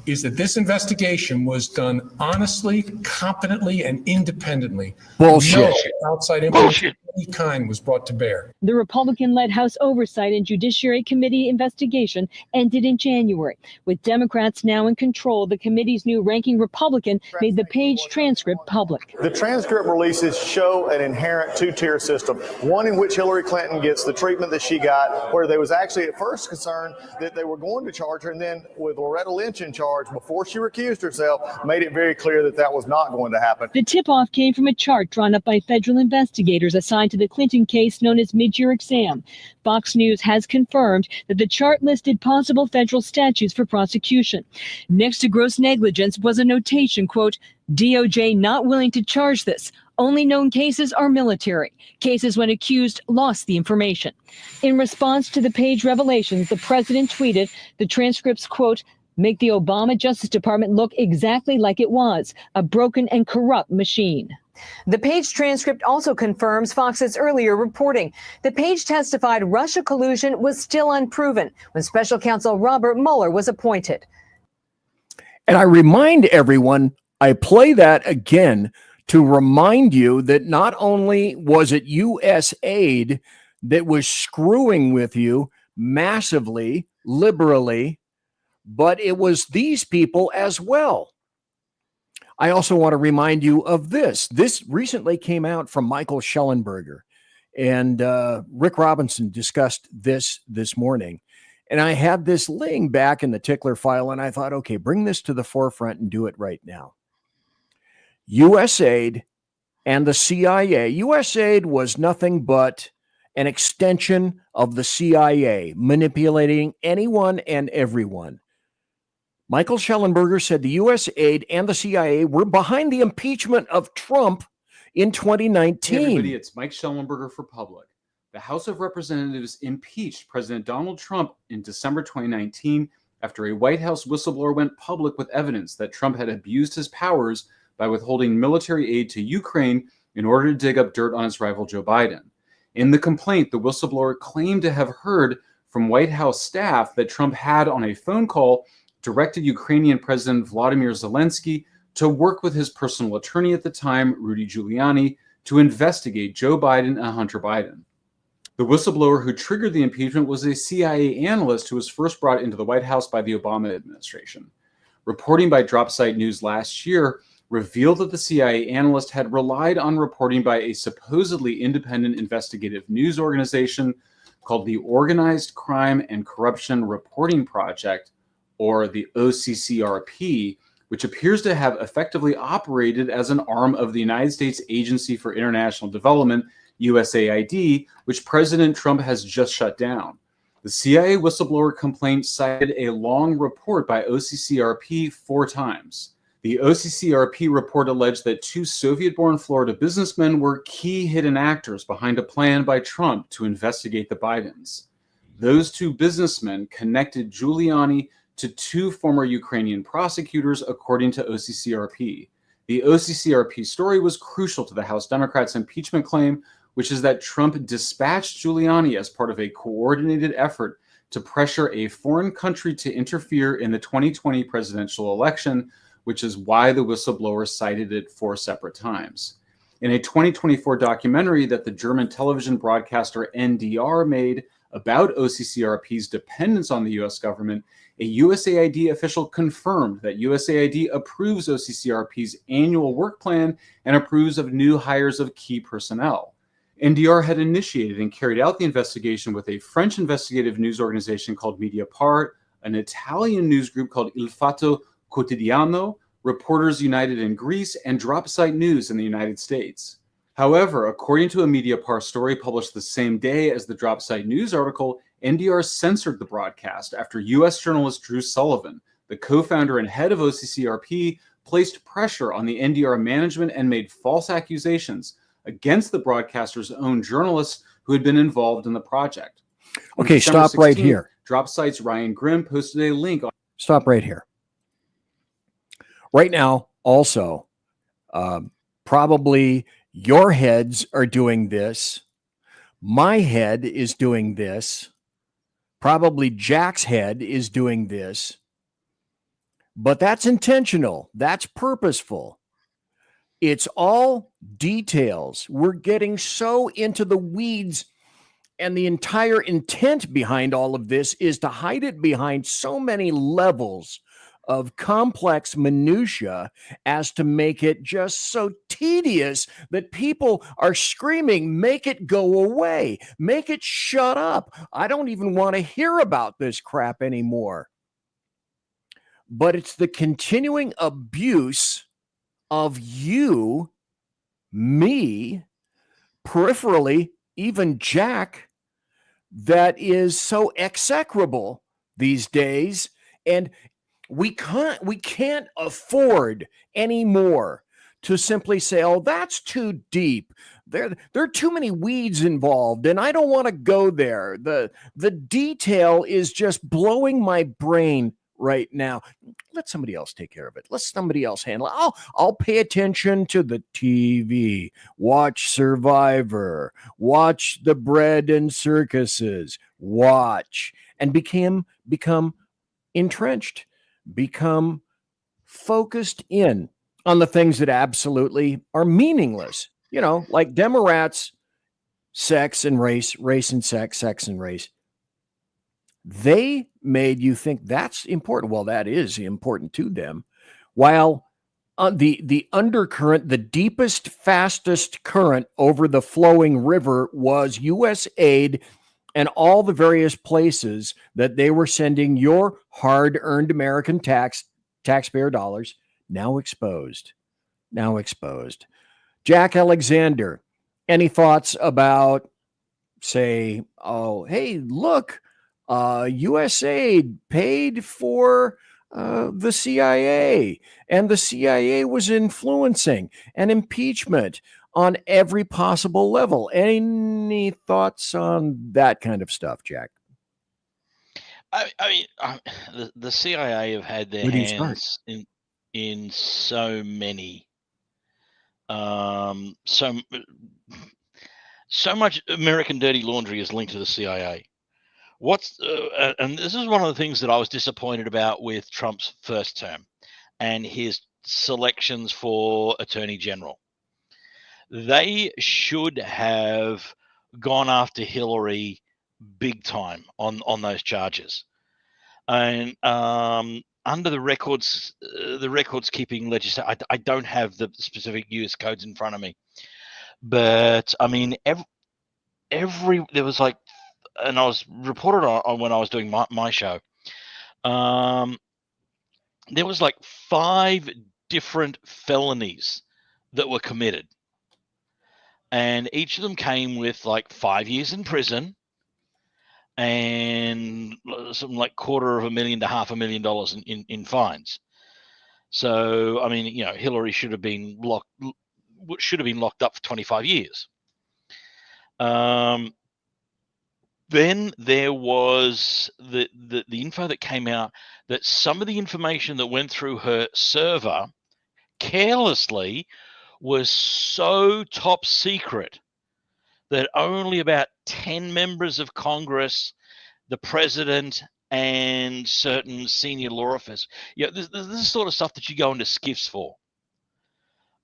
is that this investigation was done honestly, competently, and independently. Bullshit. No outside information of any kind was brought to bear. The Republican-led House Oversight and Judiciary Committee investigation ended in January. With Democrats now in control, the committee's new ranking Republican made the Page transcript public. The transcript releases show an inherent two-tier system, one in which Hillary Clinton gets the treatment that she got, where there was actually at first concern that they were going to charge her, and then with Loretta Lynch in charge, before she recused herself, made it very clear that that was not going to happen. The tip-off came from a chart drawn up by federal investigators assigned to the Clinton case known as mid-year exam. Fox News has confirmed that the chart listed possible federal statutes for prosecution. Next to gross negligence was a notation, quote, DOJ not willing to charge this. Only known cases are military, cases when accused lost the information. In response to the Page revelations, the president tweeted the transcripts, quote, make the Obama Justice Department look exactly like it was, a broken and corrupt machine. The Page transcript also confirms Fox's earlier reporting. The Page testified Russia collusion was still unproven when special counsel Robert Mueller was appointed. And I remind everyone, I play that again to remind you that not only was it USAID that was screwing with you massively, liberally, but it was these people as well. I also want to remind you of this. This recently came out from Michael Schellenberger, and Rick Robinson discussed this morning. And I had this laying back in the tickler file, and I thought, okay, bring this to the forefront and do it right now. USAID and the CIA. USAID was nothing but an extension of the CIA, manipulating anyone and everyone. Michael Schellenberger said the USAID and the CIA were behind the impeachment of Trump in 2019. Hey everybody, it's Mike Schellenberger for Public. The House of Representatives impeached President Donald Trump in December 2019 after a White House whistleblower went public with evidence that Trump had abused his powers by withholding military aid to Ukraine in order to dig up dirt on his rival Joe Biden. In the complaint, the whistleblower claimed to have heard from White House staff that Trump had, on a phone call, directed Ukrainian President Vladimir Zelensky to work with his personal attorney at the time, Rudy Giuliani, to investigate Joe Biden and Hunter Biden. The whistleblower who triggered the impeachment was a CIA analyst who was first brought into the White House by the Obama administration. Reporting by Dropsite News last year revealed that the CIA analyst had relied on reporting by a supposedly independent investigative news organization called the Organized Crime and Corruption Reporting Project, or the OCCRP, which appears to have effectively operated as an arm of the United States Agency for International Development, USAID, which President Trump has just shut down. The CIA whistleblower complaint cited a long report by OCCRP 4 times. The OCCRP report alleged that 2 Soviet-born Florida businessmen were key hidden actors behind a plan by Trump to investigate the Bidens. Those 2 businessmen connected Giuliani to 2 former Ukrainian prosecutors, according to OCCRP. The OCCRP story was crucial to the House Democrats' impeachment claim, which is that Trump dispatched Giuliani as part of a coordinated effort to pressure a foreign country to interfere in the 2020 presidential election, which is why the whistleblower cited it 4 separate times. In a 2024 documentary that the German television broadcaster NDR made about OCCRP's dependence on the US government, a USAID official confirmed that USAID approves OCCRP's annual work plan and approves of new hires of key personnel. NDR had initiated and carried out the investigation with a French investigative news organization called Mediapart, an Italian news group called Il Fatto Quotidiano, Reporters United in Greece, and Dropsite News in the United States. However, according to a Mediapart story published the same day as the Dropsite News article, NDR censored the broadcast after U.S. journalist Drew Sullivan, the co-founder and head of OCCRP, placed pressure on the NDR management and made false accusations against the broadcaster's own journalists who had been involved in the project. Okay, stop right here. Dropsite's Ryan Grimm posted a link. Stop right here. Right now, also, probably your heads are doing this. My head is doing this. Probably Jack's head is doing this. But that's intentional. That's purposeful. It's all details. We're getting so into the weeds, and the entire intent behind all of this is to hide it behind so many levels of complex minutia as to make it just so tedious that people are screaming, make it go away, make it shut up. I don't even want to hear about this crap anymore. But it's the continuing abuse of you, me, peripherally, even Jack, that is so execrable these days. And we can't afford anymore to simply say, oh, that's too deep. There are too many weeds involved, and I don't want to go there. The detail is just blowing my brain right now. Let somebody else take care of it. Let somebody else handle it. I'll pay attention to the TV, watch Survivor, watch the bread and circuses, watch, and become entrenched, become focused in on the things that absolutely are meaningless. You know, like Democrats, sex and race, race and sex, sex and race. They made you think that's important. Well, that is important to them. While the undercurrent, the deepest, fastest current over the flowing river was USAID and all the various places that they were sending your hard-earned American taxpayer dollars, now exposed. Now exposed. Jack Alexander, any thoughts about, say, oh, hey, look, USAID paid for the CIA, and the CIA was influencing an impeachment on every possible level. Any thoughts on that kind of stuff, Jack? I mean, the CIA have had their hands in so many, so much American dirty laundry is linked to the CIA. And this is one of the things that I was disappointed about with Trump's first term and his selections for Attorney General. They should have gone after Hillary big time on those charges. And under the records keeping legislation, I don't have the specific US codes in front of me, but I mean every there was like, and I was reported on when I was doing my show. There was like 5 different felonies that were committed, and each of them came with like 5 years in prison and something like $250,000 to $500,000 in fines. So I mean, you know, Hillary should have been locked up for 25 years. Then there was the info that came out that some of the information that went through her server carelessly was so top secret that only about 10 members of Congress, the president, and certain senior law officers, this is the sort of stuff that you go into skiffs for.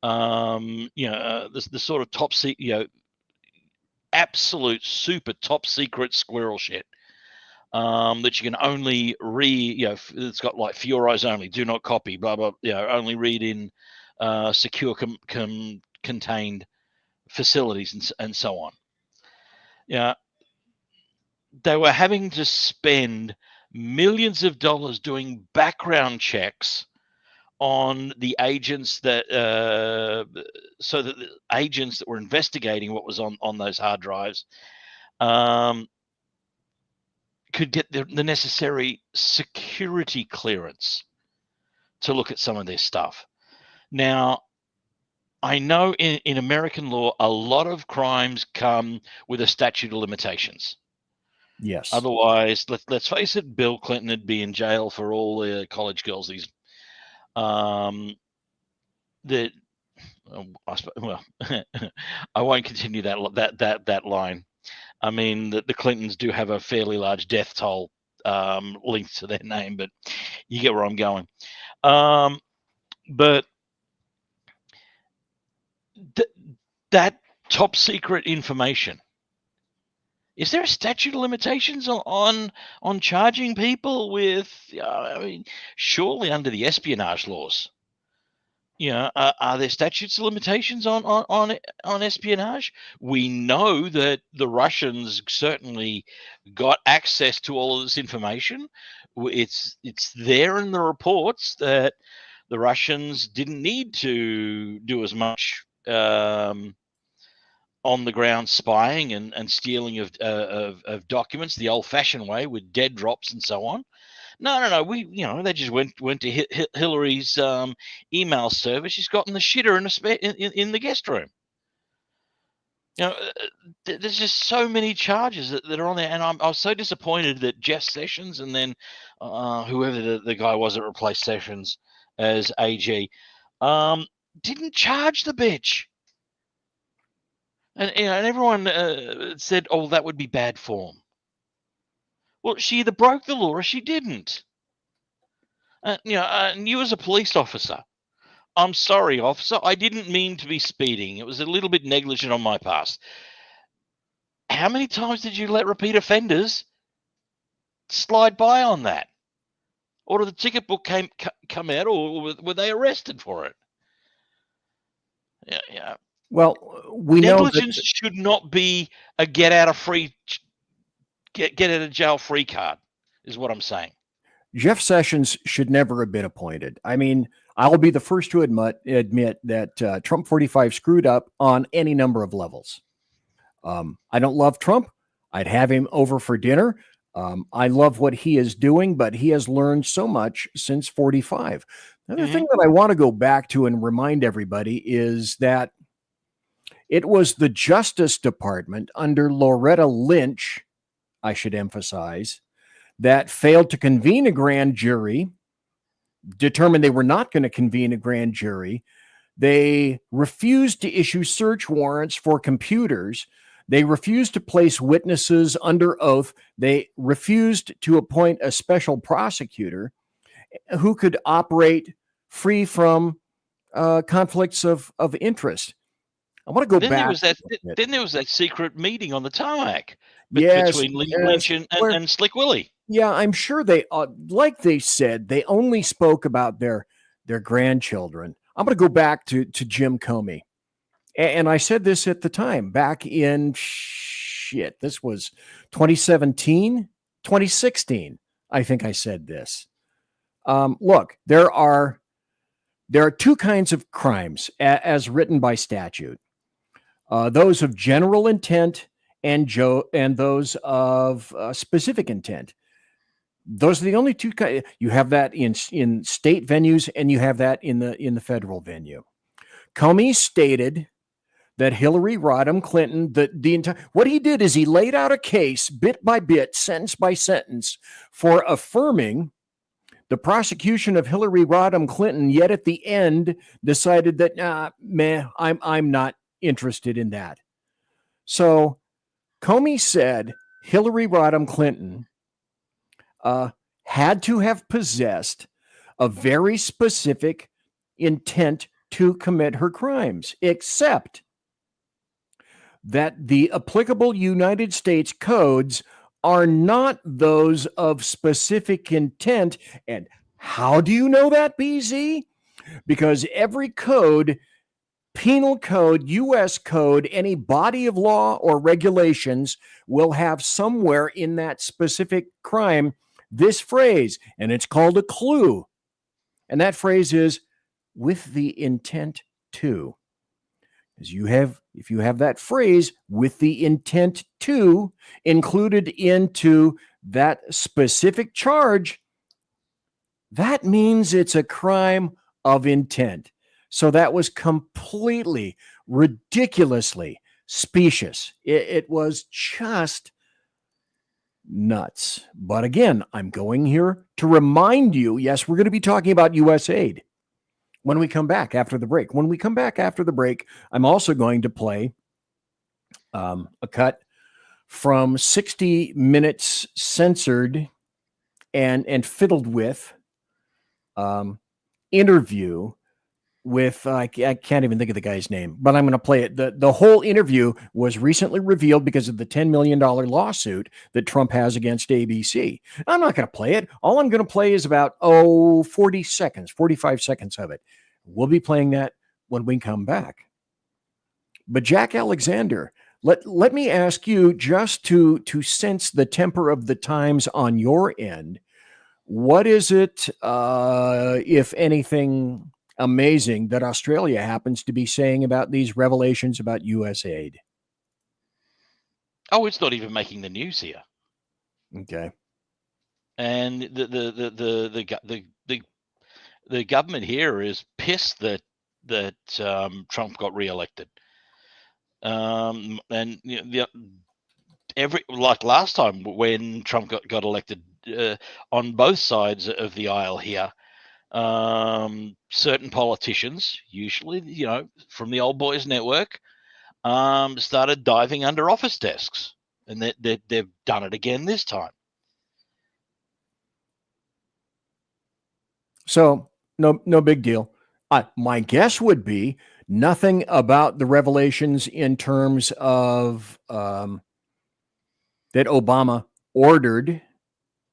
the sort of top secret, absolute super top secret squirrel shit that you can only read. It's got like for your eyes only, do not copy, blah blah. Only read in secure contained facilities and so on. They were having to spend millions of dollars doing background checks on the agents so that the agents that were investigating what was on those hard drives could get the necessary security clearance to look at some of this stuff. Now, I know in American law, a lot of crimes come with a statute of limitations. Yes. Otherwise, let's face it, Bill Clinton would be in jail for all the college girls. I won't continue that line. I mean, the Clintons do have a fairly large death toll linked to their name, but you get where I'm going. But that top secret information, is there a statute of limitations on charging people with? Surely under the espionage laws, are there statutes of limitations on espionage? We know that the Russians certainly got access to all of this information. It's there in the reports that the Russians didn't need to do as much on the ground spying and stealing of documents the old-fashioned way with dead drops and so on. No. They just went to Hillary's email server. She's gotten the shitter in the guest room. There's just so many charges that are on there, and I was so disappointed that Jeff Sessions and then whoever the guy was that replaced Sessions as AG didn't charge the bitch. And everyone said, "Oh, that would be bad form." Well, she either broke the law or she didn't. And you as a police officer, I'm sorry, officer, I didn't mean to be speeding. It was a little bit negligent on my part. How many times did you let repeat offenders slide by on that? Or did the ticket book come out, or were they arrested for it? Yeah. Well, we know negligence should not be a get out of jail free card, is what I'm saying. Jeff Sessions should never have been appointed. I mean, I'll be the first to admit that Trump 45 screwed up on any number of levels. I don't love Trump. I'd have him over for dinner. I love what he is doing, but he has learned so much since 45. Another thing that I want to go back to and remind everybody is that it was the Justice Department under Loretta Lynch, I should emphasize, that failed to convene a grand jury, determined they were not going to convene a grand jury. They refused to issue search warrants for computers. They refused to place witnesses under oath. They refused to appoint a special prosecutor who could operate free from conflicts of interest. I want to go back. Then there was that secret meeting on the tarmac between Lynch and Slick Willie. Yeah, I'm sure they, like they said, they only spoke about their grandchildren. I'm going to go back to Jim Comey. And I said this at the time, back in, this was 2017, 2016. I think I said this. Look, there are two kinds of crimes as written by statute. Those of general intent and those of specific intent. Those are the only two. You have that in state venues, and you have that in the federal venue. Comey stated that Hillary Rodham Clinton, the entire, what he did is he laid out a case bit by bit, sentence by sentence, for affirming the prosecution of Hillary Rodham Clinton. Yet at the end, decided that I'm not interested in that. So Comey said Hillary Rodham Clinton had to have possessed a very specific intent to commit her crimes, except that the applicable United States codes are not those of specific intent. And how do you know that, BZ? Because every code, penal code, U.S. code, any body of law or regulations will have somewhere in that specific crime this phrase, and it's called a clue. And that phrase is with the intent to. As if you have that phrase with the intent to included into that specific charge, that means it's a crime of intent. So that was completely, ridiculously specious. It was just nuts. But again, I'm going here to remind you, yes, we're going to be talking about USAID when we come back after the break. When we come back after the break, I'm also going to play a cut from 60 Minutes censored and fiddled with interview with, I can't even think of the guy's name, but I'm going to play it. The whole interview was recently revealed because of the $10 million lawsuit that Trump has against ABC. I'm not going to play it. All I'm going to play is about, 45 seconds of it. We'll be playing that when we come back. But Jack Alexander, let me ask you, just to sense the temper of the times on your end, what is it, if anything amazing, that Australia happens to be saying about these revelations about USAID? Oh, it's not even making the news here. Okay. And the government here is pissed that Trump got reelected. And like last time when Trump got elected, on both sides of the aisle here, certain politicians, usually from the old boys network, started diving under office desks, and they've done it again this time. So no big deal. My guess would be nothing about the revelations in terms of that Obama ordered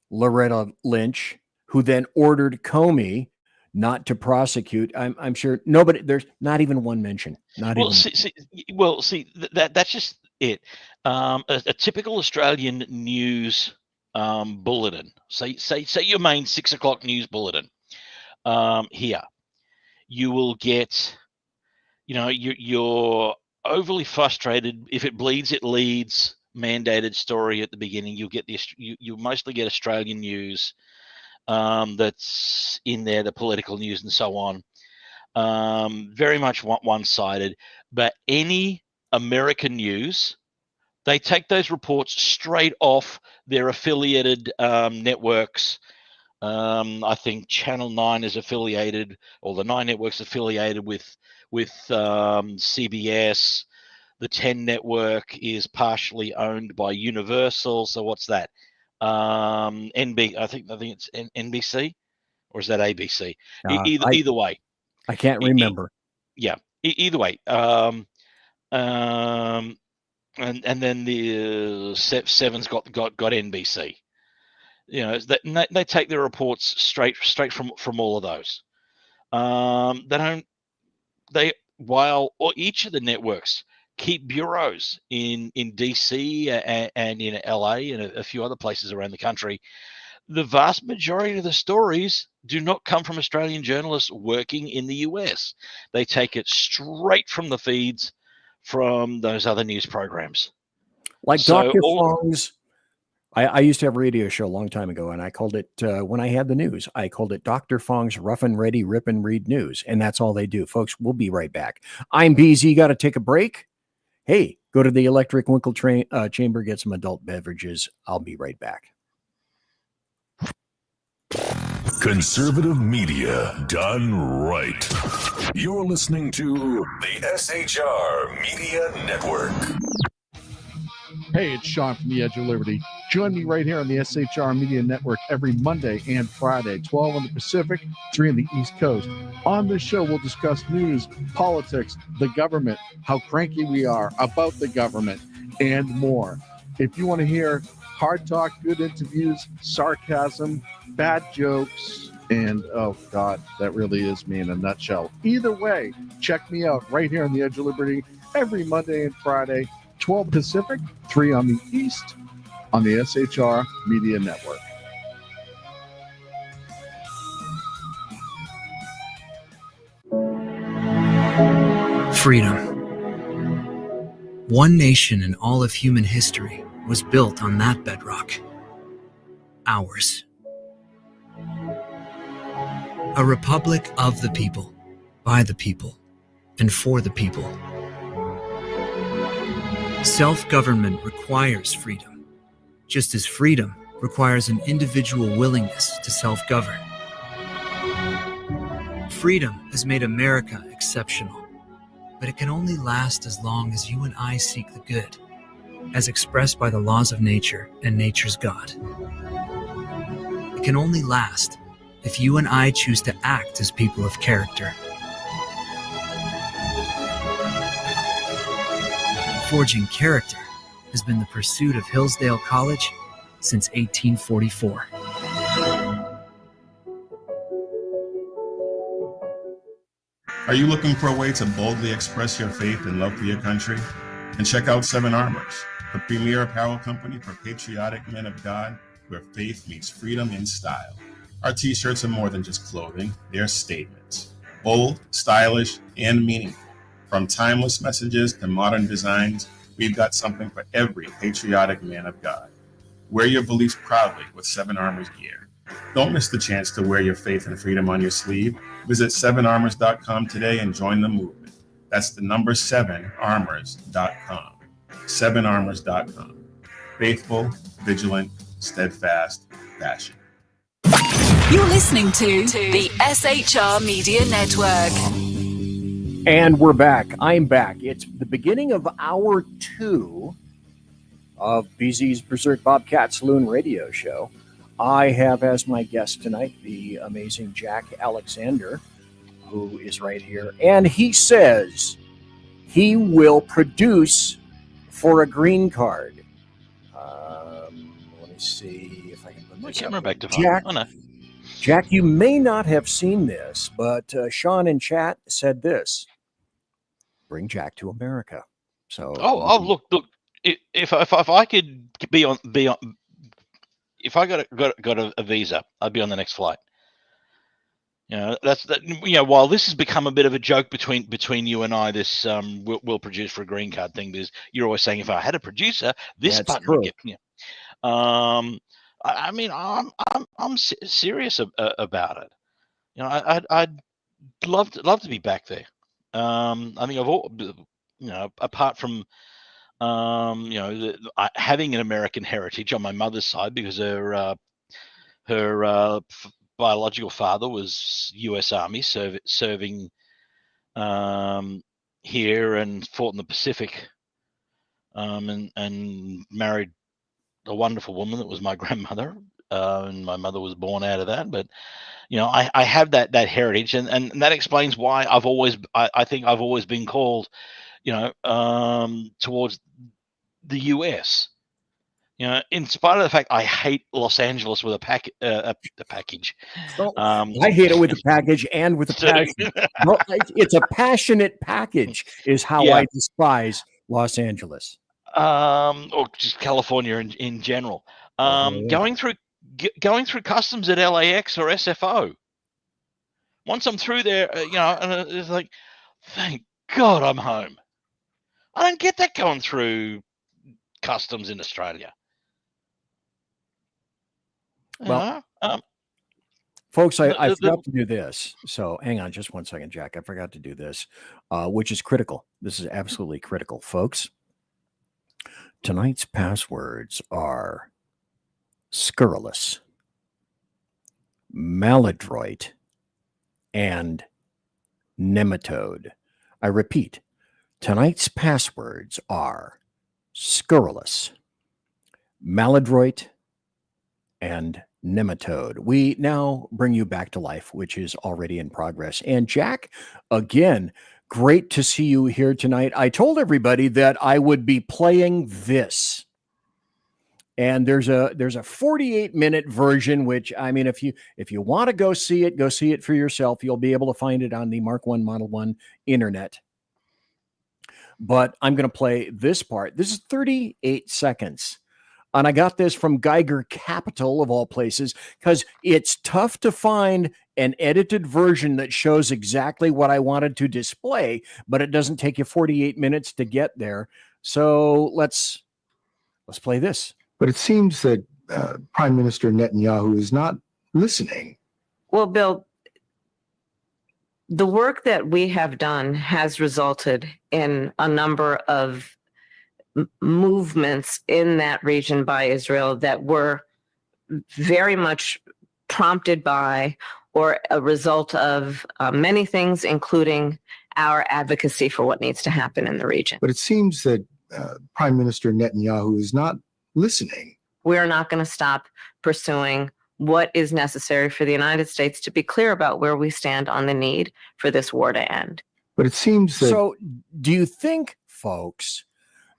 Loretta Lynch, who then ordered Comey not to prosecute. I'm sure nobody. There's not even one mention. That's just it. A typical Australian news bulletin. Say your main 6:00 news bulletin. Here, you will get. You're overly frustrated. If it bleeds, it leads. Mandated story at the beginning. You'll get you mostly get Australian news. That's in there, the political news and so on. Very much one-sided. But any American news, they take those reports straight off their affiliated networks. I think Channel 9 is affiliated, or the 9 networks affiliated with CBS. The 10 network is partially owned by Universal. So what's that? I think it's NBC, or is that ABC? Either way, I can't remember. Either way. And then the Seven's got NBC. They take their reports straight from all of those. While each of the networks keep bureaus in DC and in LA and a few other places around the country, the vast majority of the stories do not come from Australian journalists working in the US. They take it straight from the feeds from those other news programs. Like Dr. Fong's. I used to have a radio show a long time ago, and I called it, when I had the news, I called it Dr. Fong's Rough and Ready Rip and Read News. And that's all they do. Folks, we'll be right back. I'm BZ. Got to take a break. Hey, go to the Electric Winkle Chamber, get some adult beverages. I'll be right back. Conservative media done right. You're listening to the SHR Media Network. Hey, it's Sean from the Edge of Liberty. Join me right here on the SHR Media Network every Monday and Friday, 12 on the Pacific, 3 on the East Coast. On this show, we'll discuss news, politics, the government, how cranky we are about the government, and more. If you want to hear hard talk, good interviews, sarcasm, bad jokes, and oh God, that really is me in a nutshell. Either way, check me out right here on the Edge of Liberty every Monday and Friday, 12 Pacific, 3 on the East, on the SHR Media Network. Freedom. One nation in all of human history was built on that bedrock. Ours. A republic of the people, by the people, and for the people. Self-government requires freedom, just as freedom requires an individual willingness to self-govern. Freedom has made America exceptional, but it can only last as long as you and I seek the good, as expressed by the laws of nature and nature's God. It can only last if you and I choose to act as people of character. Forging character has been the pursuit of Hillsdale College since 1844. Are you looking for a way to boldly express your faith and love for your country? And check out Seven Armors, the premier apparel company for patriotic men of God, where faith meets freedom in style. Our t-shirts are more than just clothing, they're statements. Bold, stylish, and meaningful. From timeless messages to modern designs, we've got something for every patriotic man of God. Wear your beliefs proudly with Seven Armors gear. Don't miss the chance to wear your faith and freedom on your sleeve. Visit 7armors.com today and join the movement. That's the number 7armors.com. 7armors.com. Faithful, vigilant, steadfast, passion. You're listening to the SHR Media Network. And we're back. I'm back. It's the beginning of hour 2 of BZ's Berserk Bobcat Saloon radio show. I have as my guest tonight the amazing Jack Alexander, who is right here. And he says he will produce for a green card. Let me see if I can put this up. Back to Jack, oh, no. Jack, you may not have seen this, but Sean in chat said this. Bring Jack to America. So look. If I could be on, if I got a visa, I'd be on the next flight. You know, while this has become a bit of a joke between you and I, this will produce for a green card thing, because you're always saying if I had a producer, this button would get. Yeah. I mean, I'm serious about it. You know, I'd love to be back there. I think apart from having an American heritage on my mother's side, because her biological father was U.S. Army serving here and fought in the Pacific, and married a wonderful woman that was my grandmother, and my mother was born out of that. But you know, I have that heritage, and that explains why I think I've always been called, towards the US. You know, in spite of the fact I hate Los Angeles with a package. I hate it with a package and with a passion. No, it's a passionate package is how I despise Los Angeles. Or just California in general. Going through customs at LAX or SFO. Once I'm through there, and it's like, thank God I'm home. I don't get that going through customs in Australia. Well, folks, I forgot to do this. So hang on just one second, Jack. I forgot to do this, which is critical. This is absolutely critical, folks. Tonight's passwords are scurrilous, maladroit, and nematode. I repeat, tonight's passwords are scurrilous, maladroit, and nematode. We now bring you back to life, which is already in progress. And Jack, again, great to see you here tonight. I told everybody that I would be playing this. And there's a 48-minute version, which, I mean, if you want to go see it for yourself. You'll be able to find it on the Mark 1 Model 1 internet. But I'm going to play this part. This is 38 seconds. And I got this from Geiger Capital, of all places, because it's tough to find an edited version that shows exactly what I wanted to display, but it doesn't take you 48 minutes to get there. So let's play this. But it seems that Prime Minister Netanyahu is not listening. Well, Bill, the work that we have done has resulted in a number of movements in that region by Israel that were very much prompted by or a result of many things, including our advocacy for what needs to happen in the region. But it seems that Prime Minister Netanyahu is not listening. We're not going to stop pursuing what is necessary for the United States to be clear about where we stand on the need for this war to end. But it seems that... So do you think, folks,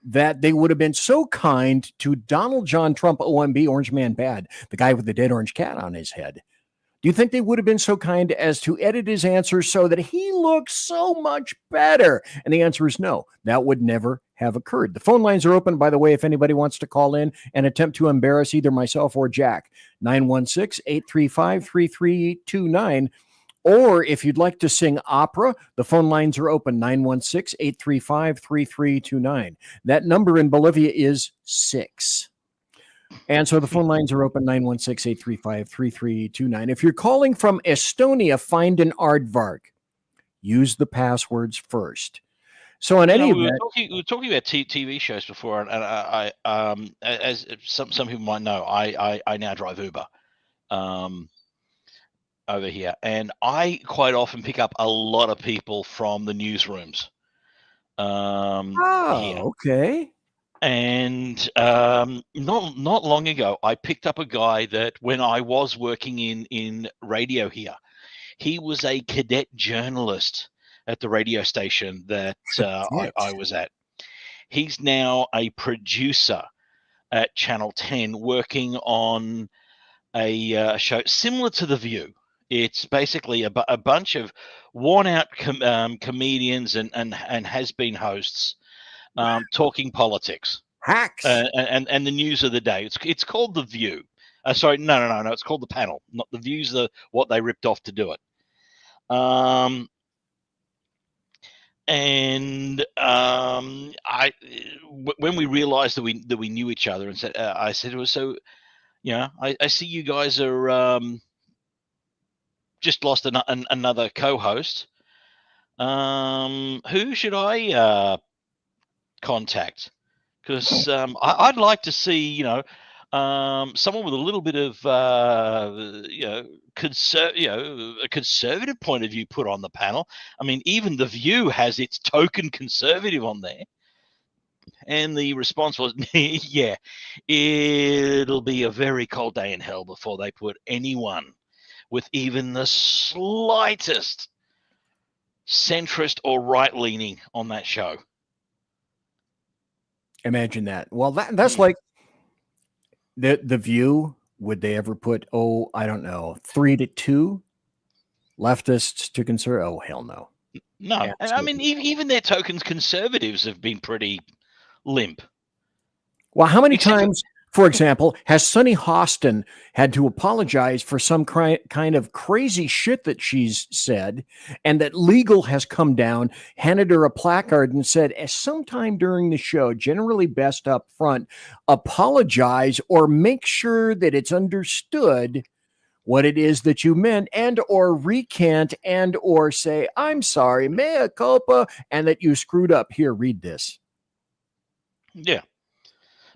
that they would have been so kind to Donald John Trump, OMB, Orange Man Bad, the guy with the dead orange cat on his head? Do you think they would have been so kind as to edit his answer so that he looks so much better? And the answer is no. That would never have occurred. The phone lines are open, by the way, if anybody wants to call in and attempt to embarrass either myself or Jack. 916-835-3329. Or if you'd like to sing opera, the phone lines are open, 916-835-3329. That number in Bolivia is 6. And so the phone lines are open, 916-835-3329. If you're calling from Estonia, find an aardvark. Use the passwords first. So in any event... We were talking about TV shows before, and I as some people might know, I now drive Uber over here, and I quite often pick up a lot of people from the newsrooms. Okay. And not long ago, I picked up a guy that when I was working in radio here, he was a cadet journalist at the radio station that I was at. He's now a producer at Channel 10 working on a show similar to The View. It's basically a bunch of worn-out comedians and has-been hosts talking politics, hacks, and the news of the day. It's called The View. Sorry, no. It's called The Panel. Not The View's what they ripped off to do it. And when we realized that we knew each other, and I said to her, so, I see you guys are just lost another co-host. Who should I contact? Because I'd like to see, someone with a little bit of, a conservative point of view put on the panel. I mean, even The View has its token conservative on there. And the response was, yeah, it'll be a very cold day in hell before they put anyone with even the slightest centrist or right-leaning on that show. Imagine that. Well, that's like the View. Would they ever put, I don't know, 3-2 leftists to conservative? Oh, hell no. No. I mean, even their tokens conservatives have been pretty limp. Well, how many times, for example, has Sunny Hostin had to apologize for some kind of crazy shit that she's said, and that legal has come down, handed her a placard and said, sometime during the show, generally best up front, apologize or make sure that it's understood what it is that you meant, and or recant and or say, I'm sorry, mea culpa, and that you screwed up. Here, read this. Yeah.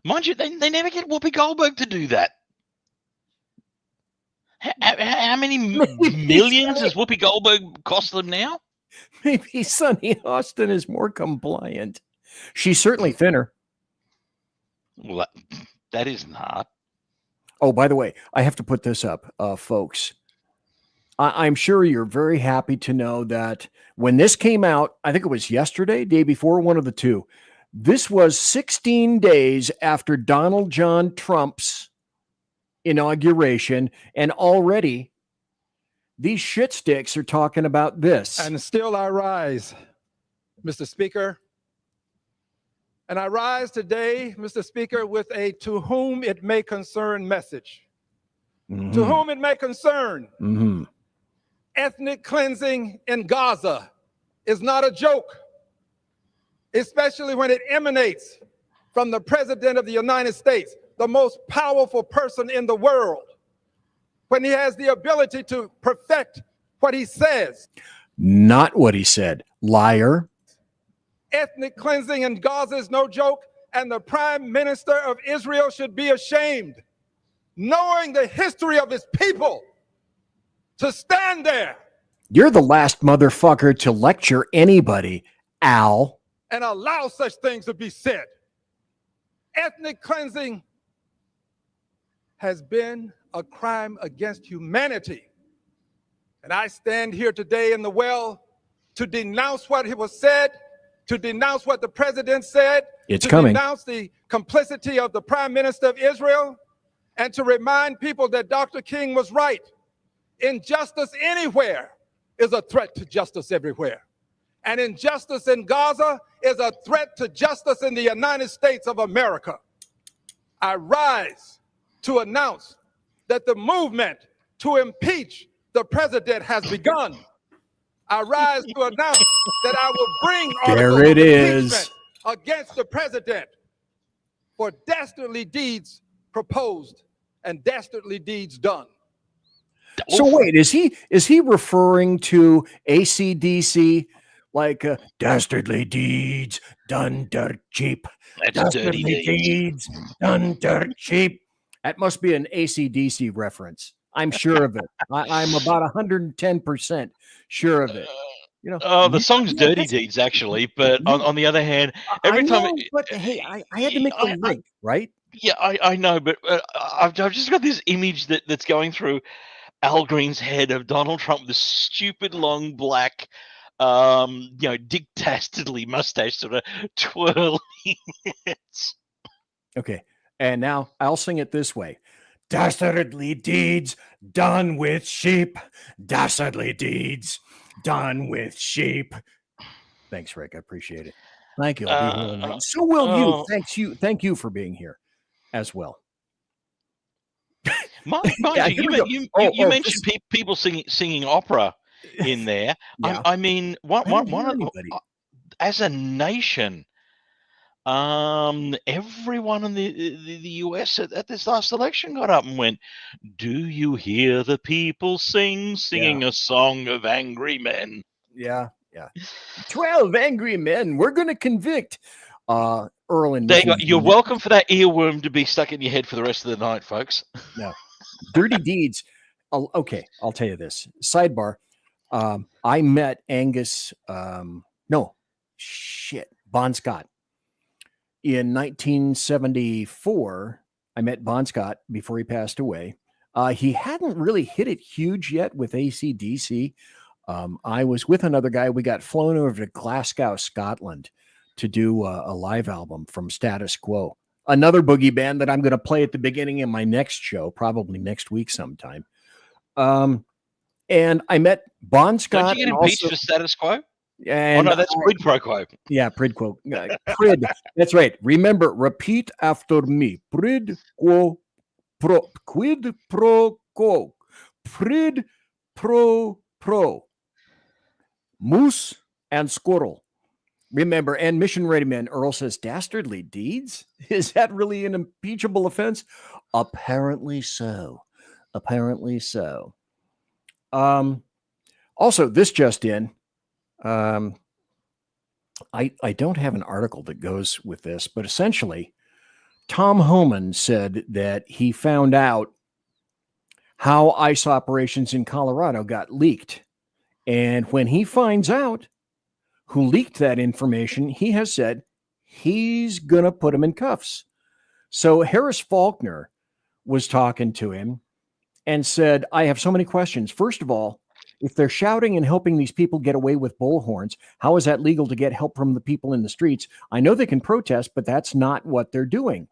Mind you, they never get Whoopi Goldberg to do that. How many millions does Whoopi Goldberg cost them now? Maybe Sunny Hostin is more compliant. She's certainly thinner. Well, That isn't hard. Oh, by the way, I have to put this up, folks. I'm sure you're very happy to know that when this came out, I think it was yesterday, day before, one of the two. This was 16 days after Donald John Trump's inauguration, and already these shit sticks are talking about this. And still I rise, Mr. Speaker. And I rise today, Mr. Speaker, with a to whom it may concern message. Mm-hmm. To whom it may concern. Mm-hmm. Ethnic cleansing in Gaza is not a joke, especially when it emanates from the President of the United States, the most powerful person in the world, when he has the ability to perfect what he says. Not what he said. Liar. Ethnic cleansing in Gaza is no joke, and the Prime Minister of Israel should be ashamed, knowing the history of his people, to stand there. You're the last motherfucker to lecture anybody, Al. And allow such things to be said. Ethnic cleansing has been a crime against humanity. And I stand here today in the well to denounce what was said, to denounce what the president said, It's to coming. denounce the complicity of the Prime Minister of Israel, and to remind people that Dr. King was right. Injustice anywhere is a threat to justice everywhere. And injustice in Gaza is a threat to justice in the United States of America. I rise to announce that the movement to impeach the president has begun. I rise to announce that I will bring articles There it of is. impeachment against the president for dastardly deeds proposed and dastardly deeds done. So wait, is he referring to AC/DC like dastardly deeds done dirt cheap? That's Dastardly dirty deeds. done dirt cheap. That must be an AC/DC reference. I'm sure of it. I'm about 110% sure of it. You know, Oh, the song's Dirty Deeds, actually. But on the other hand, every time. but hey, I had to make the link, right? Yeah, I know, but I've just got this image that's going through Al Green's head of Donald Trump with this stupid long black, Dick Dastardly mustache sort of twirling it. Okay, and now I'll sing it this way. Dastardly deeds done with sheep. Dastardly deeds done with sheep. Thanks, Rick. I appreciate it. Thank you. I'll be here all night. So will you. Thank you for being here as well. Mind Yeah, you, here we go. you mentioned people singing opera in there. Yeah. I mean, I didn't hear one anybody. as a nation, everyone in the US at this last election got up and went, "Do you hear the people singing a song of angry men?" Yeah. 12 angry men. We're going to convict Earl and There you go. Mrs. You're Bennett. welcome for that earworm to be stuck in your head for the rest of the night, folks. No. Dirty deeds. Okay, I'll tell you this. Sidebar. I met Angus. Bon Scott. In 1974, I met Bon Scott before he passed away. He hadn't really hit it huge yet with AC/DC. I was with another guy. We got flown over to Glasgow, Scotland to do a live album from Status Quo. Another boogie band that I'm going to play at the beginning of my next show, probably next week sometime. And I met Bon Scott. Don't you get impeached for Status Quo? And That's quid pro quo. Yeah, prid quo. Prid. That's right. Remember, repeat after me. Prid quo pro. Quid pro quo. Prid pro. Moose and squirrel. Remember, and Mission Ready Men, Earl says, dastardly deeds? Is that really an impeachable offense? Apparently so. Also, this just in. I don't have an article that goes with this, but essentially, Tom Homan said that he found out how ICE operations in Colorado got leaked. And when he finds out who leaked that information, he has said he's going to put him in cuffs. So Harris Faulkner was talking to him and said, I have so many questions. First of all, if they're shouting and helping these people get away with bullhorns, how is that legal to get help from the people in the streets? I know they can protest, but that's not what they're doing.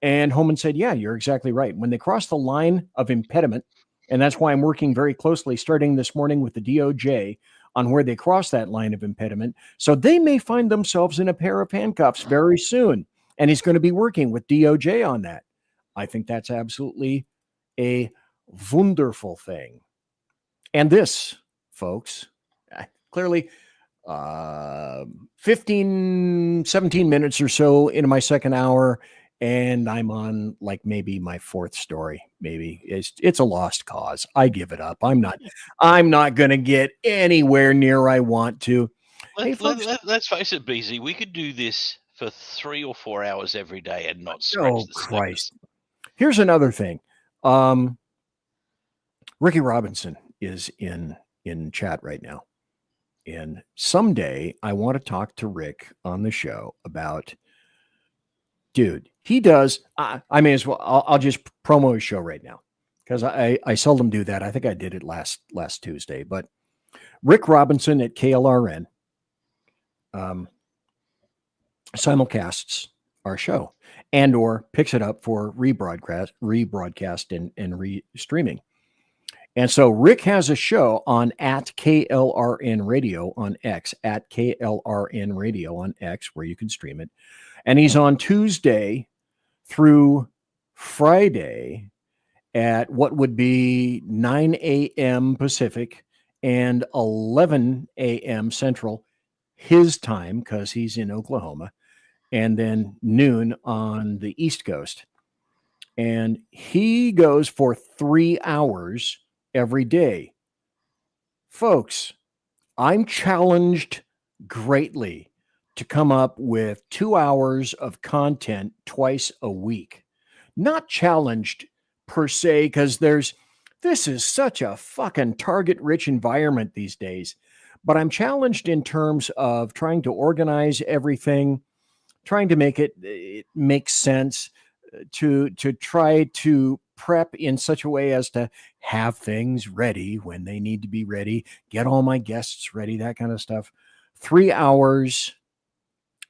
And Homan said, yeah, you're exactly right. When they cross the line of impediment, and that's why I'm working very closely starting this morning with the DOJ on where they cross that line of impediment. So they may find themselves in a pair of handcuffs very soon. And he's going to be working with DOJ on that. I think that's absolutely a wonderful thing. And this, folks, clearly 15, 17 minutes or so into my second hour, and I'm on like maybe my fourth story. Maybe it's a lost cause. I give it up. I'm not going to get anywhere near I want to. Let's face it, BZ. We could do this for 3 or 4 hours every day and not scratch the Christ. Here's another thing. Ricky Robinson is in chat right now. And someday I want to talk to Rick on the show about, dude, he does. I may as well, I'll just promo his show right now because I seldom do that. I think I did it last Tuesday, but Rick Robinson at KLRN simulcasts our show and or picks it up for rebroadcast and re-streaming. And so Rick has a show on at KLRN Radio on X, at KLRN Radio on X, where you can stream it. And he's on Tuesday through Friday at what would be 9 a.m. Pacific and 11 a.m. Central, his time, because he's in Oklahoma, and then noon on the East Coast. And he goes for 3 hours every day. Folks, I'm challenged greatly to come up with 2 hours of content twice a week. Not challenged per se, because this is such a fucking target-rich environment these days. But I'm challenged in terms of trying to organize everything, trying to make it make sense, to try to prep in such a way as to have things ready when they need to be ready, get all my guests ready, that kind of stuff. 3 hours,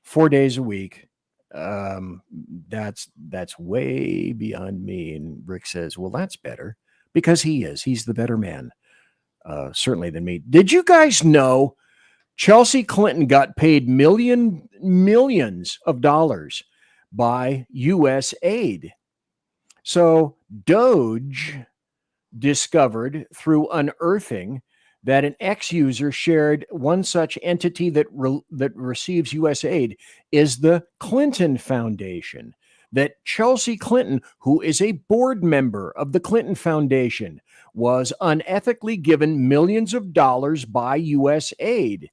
4 days a week. That's way beyond me. And Rick says, well, that's better, because he's the better man, certainly than me. Did you guys know Chelsea Clinton got paid millions of dollars by USAID? So Doge discovered through unearthing that an ex-user shared one such entity that receives USAID is the Clinton Foundation. That Chelsea Clinton, who is a board member of the Clinton Foundation, was unethically given millions of dollars by USAID.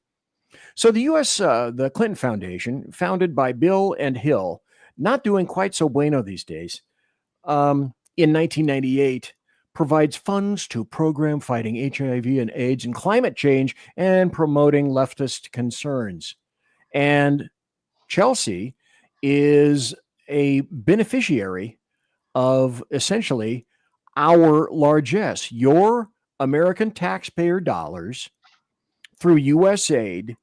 So the Clinton Foundation, founded by Bill and Hill, not doing quite so bueno these days, in 1998, provides funds to program fighting HIV and AIDS and climate change and promoting leftist concerns. And Chelsea is a beneficiary of essentially our largesse, your American taxpayer dollars through USAID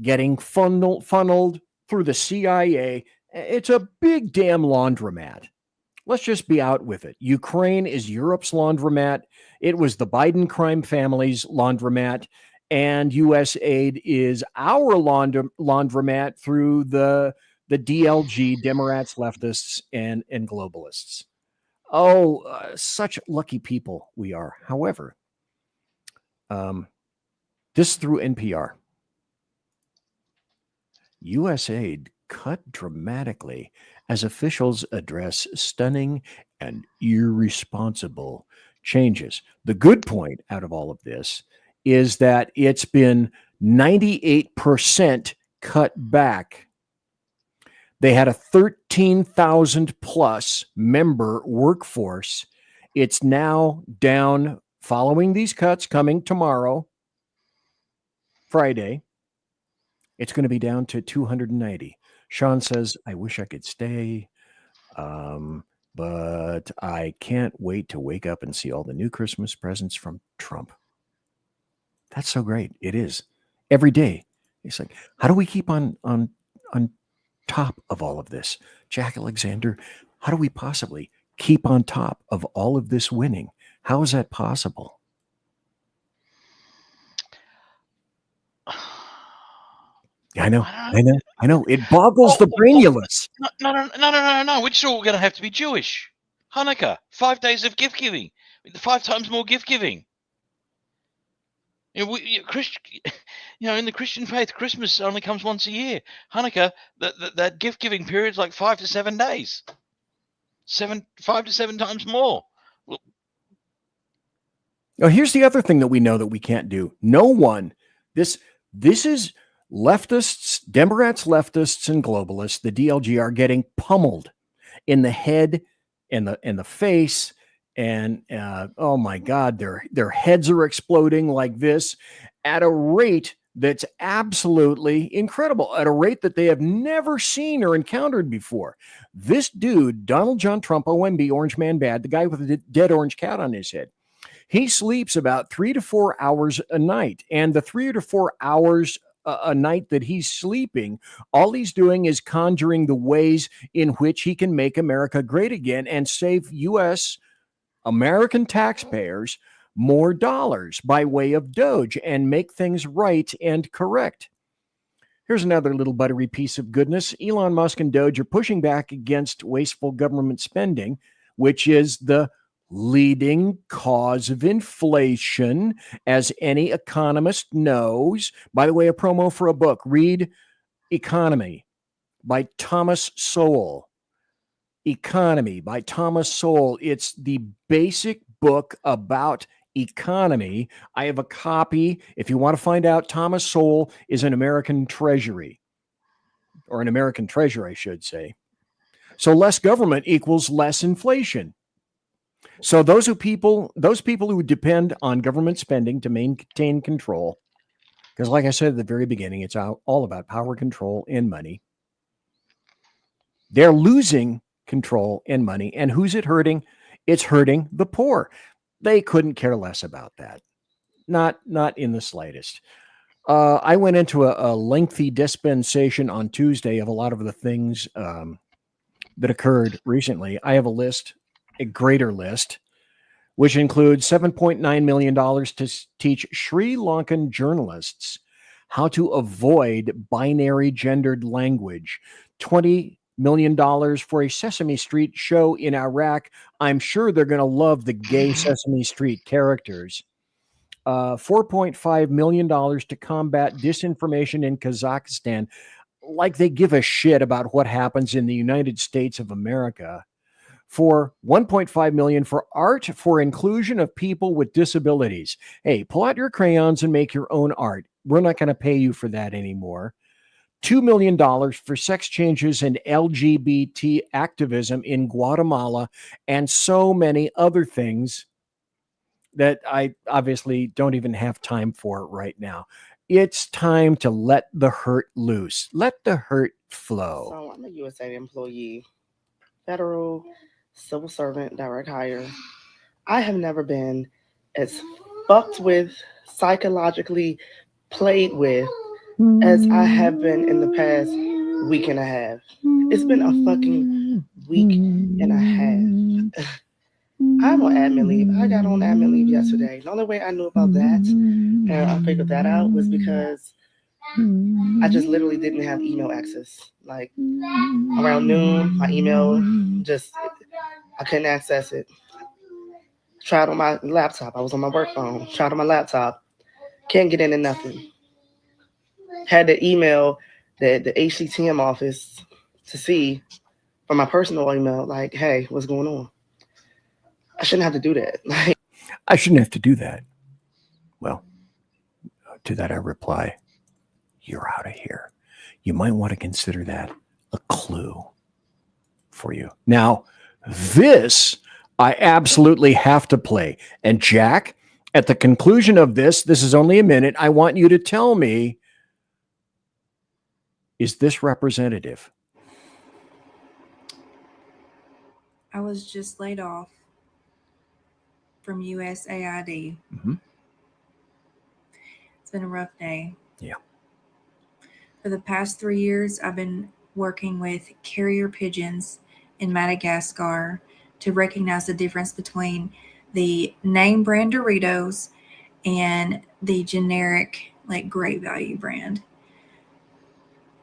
getting funneled through the CIA. It's a big damn laundromat. Let's just be out with it. Ukraine is Europe's laundromat. It was the Biden crime family's laundromat. And USAID is our laundromat through the DLG, Democrats, leftists, and globalists. Such lucky people we are. However, this is through NPR. USAID cut dramatically as officials address stunning and irresponsible changes. The good point out of all of this is that it's been 98% cut back. They had a 13,000 plus member workforce. It's now down, following these cuts coming tomorrow, Friday. It's going to be down to 290. Sean says, I wish I could stay. But I can't wait to wake up and see all the new Christmas presents from Trump. That's so great. It is. Every day. It's like, how do we keep on top of all of this? Jack Alexander, how do we possibly keep on top of all of this winning? How is that possible? I know. It boggles the brainulus. No. We're just all going to have to be Jewish. Hanukkah, 5 days of gift giving, 5 times more gift giving. In the Christian faith, Christmas only comes once a year. Hanukkah, that gift giving period is like 5 to 7 days. 5 to 7 times more. Oh, here's the other thing that we know that we can't do. No one. This is leftists, Democrats, leftists, and globalists. The DLG are getting pummeled in the head, and the face. And oh my God, their heads are exploding like this at a rate that's absolutely incredible, at a rate that they have never seen or encountered before. This dude, Donald John Trump, OMB, Orange Man Bad, the guy with the dead orange cat on his head, he sleeps about 3 to 4 hours a night. And the 3 to 4 hours a night that he's sleeping, all he's doing is conjuring the ways in which he can make America great again and save U.S. American taxpayers more dollars by way of Doge and make things right and correct. Here's another little buttery piece of goodness. Elon Musk and Doge are pushing back against wasteful government spending, which is the leading cause of inflation, as any economist knows. By the way, a promo for a book. Read Economy by Thomas Sowell. Economy by Thomas Sowell. It's the basic book about economy. I have a copy. If you want to find out, Thomas Sowell is an American treasury, or an American treasure, I should say. So less government equals less inflation. So those people who depend on government spending to maintain control, because like I said at the very beginning, it's all about power, control, and money. They're losing control and money. And who's it hurting? It's hurting the poor. They couldn't care less about that. Not in the slightest. I went into a lengthy dispensation on Tuesday of a lot of the things that occurred recently. I have a greater list, which includes $7.9 million to teach Sri Lankan journalists how to avoid binary gendered language, $20 million for a Sesame Street show in Iraq. I'm sure they're going to love the gay Sesame Street characters. $4.5 million to combat disinformation in Kazakhstan, like they give a shit about what happens in the United States of America. For $1.5 million for art for inclusion of people with disabilities. Hey, pull out your crayons and make your own art. We're not going to pay you for that anymore. $2 million for sex changes and LGBT activism in Guatemala, and so many other things that I obviously don't even have time for right now. It's time to let the hurt loose. Let the hurt flow. So I'm a USAID employee, federal civil servant, direct hire. I have never been as fucked with, psychologically played with, as I have been in the past week and a half. It's been a fucking week and a half. I'm on admin leave. I got on admin leave yesterday. The only way I knew about that and I figured that out was because I just literally didn't have email access. Like around noon, my email I couldn't access it. Tried on my laptop. I was on my work phone. Tried on my laptop. Can't get into nothing. Had to email the HCTM office to see from my personal email, like, hey, what's going on? I shouldn't have to do that. I shouldn't have to do that. Well, to that I reply, you're out of here. You might want to consider that a clue for you. Now, this I absolutely have to play. And Jack, at the conclusion of this is only a minute. I want you to tell me, is this representative? I was just laid off from USAID. Mm-hmm. It's been a rough day. Yeah. For the past 3 years, I've been working with carrier pigeons in Madagascar to recognize the difference between the name brand Doritos and the generic, like, Great Value brand.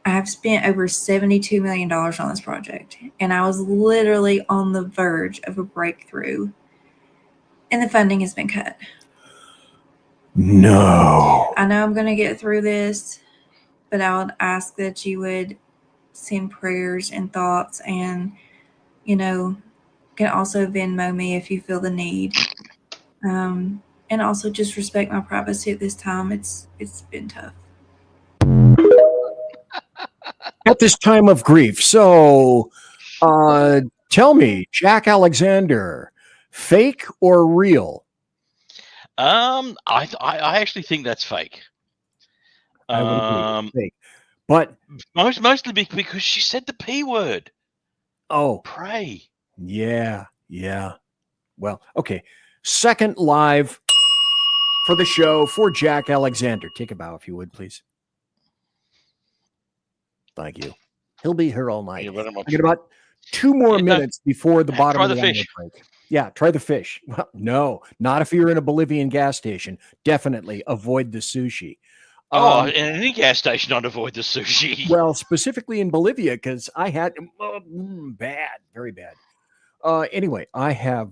I have spent over $72 million on this project, and I was literally on the verge of a breakthrough, and the funding has been cut. No. I know I'm going to get through this, but I would ask that you would send prayers and thoughts, and, you know, can also Venmo me if you feel the need. And also just respect my privacy at this time. It's been tough. At this time of grief. So tell me, Jack Alexander, fake or real? I actually think that's fake. I would agree, fake. But mostly because she said the P word. Oh. Pray. Yeah. Well, okay. Second live for the show for Jack Alexander. Take a bow if you would, please. Thank you. He'll be here all night. I get about 2 more minutes before the bottom of the hour break. Yeah, try the fish. Well, no, not if you're in a Bolivian gas station. Definitely avoid the sushi. In any gas station, I'd avoid the sushi. Well, specifically in Bolivia, because I had bad, very bad. Anyway, I have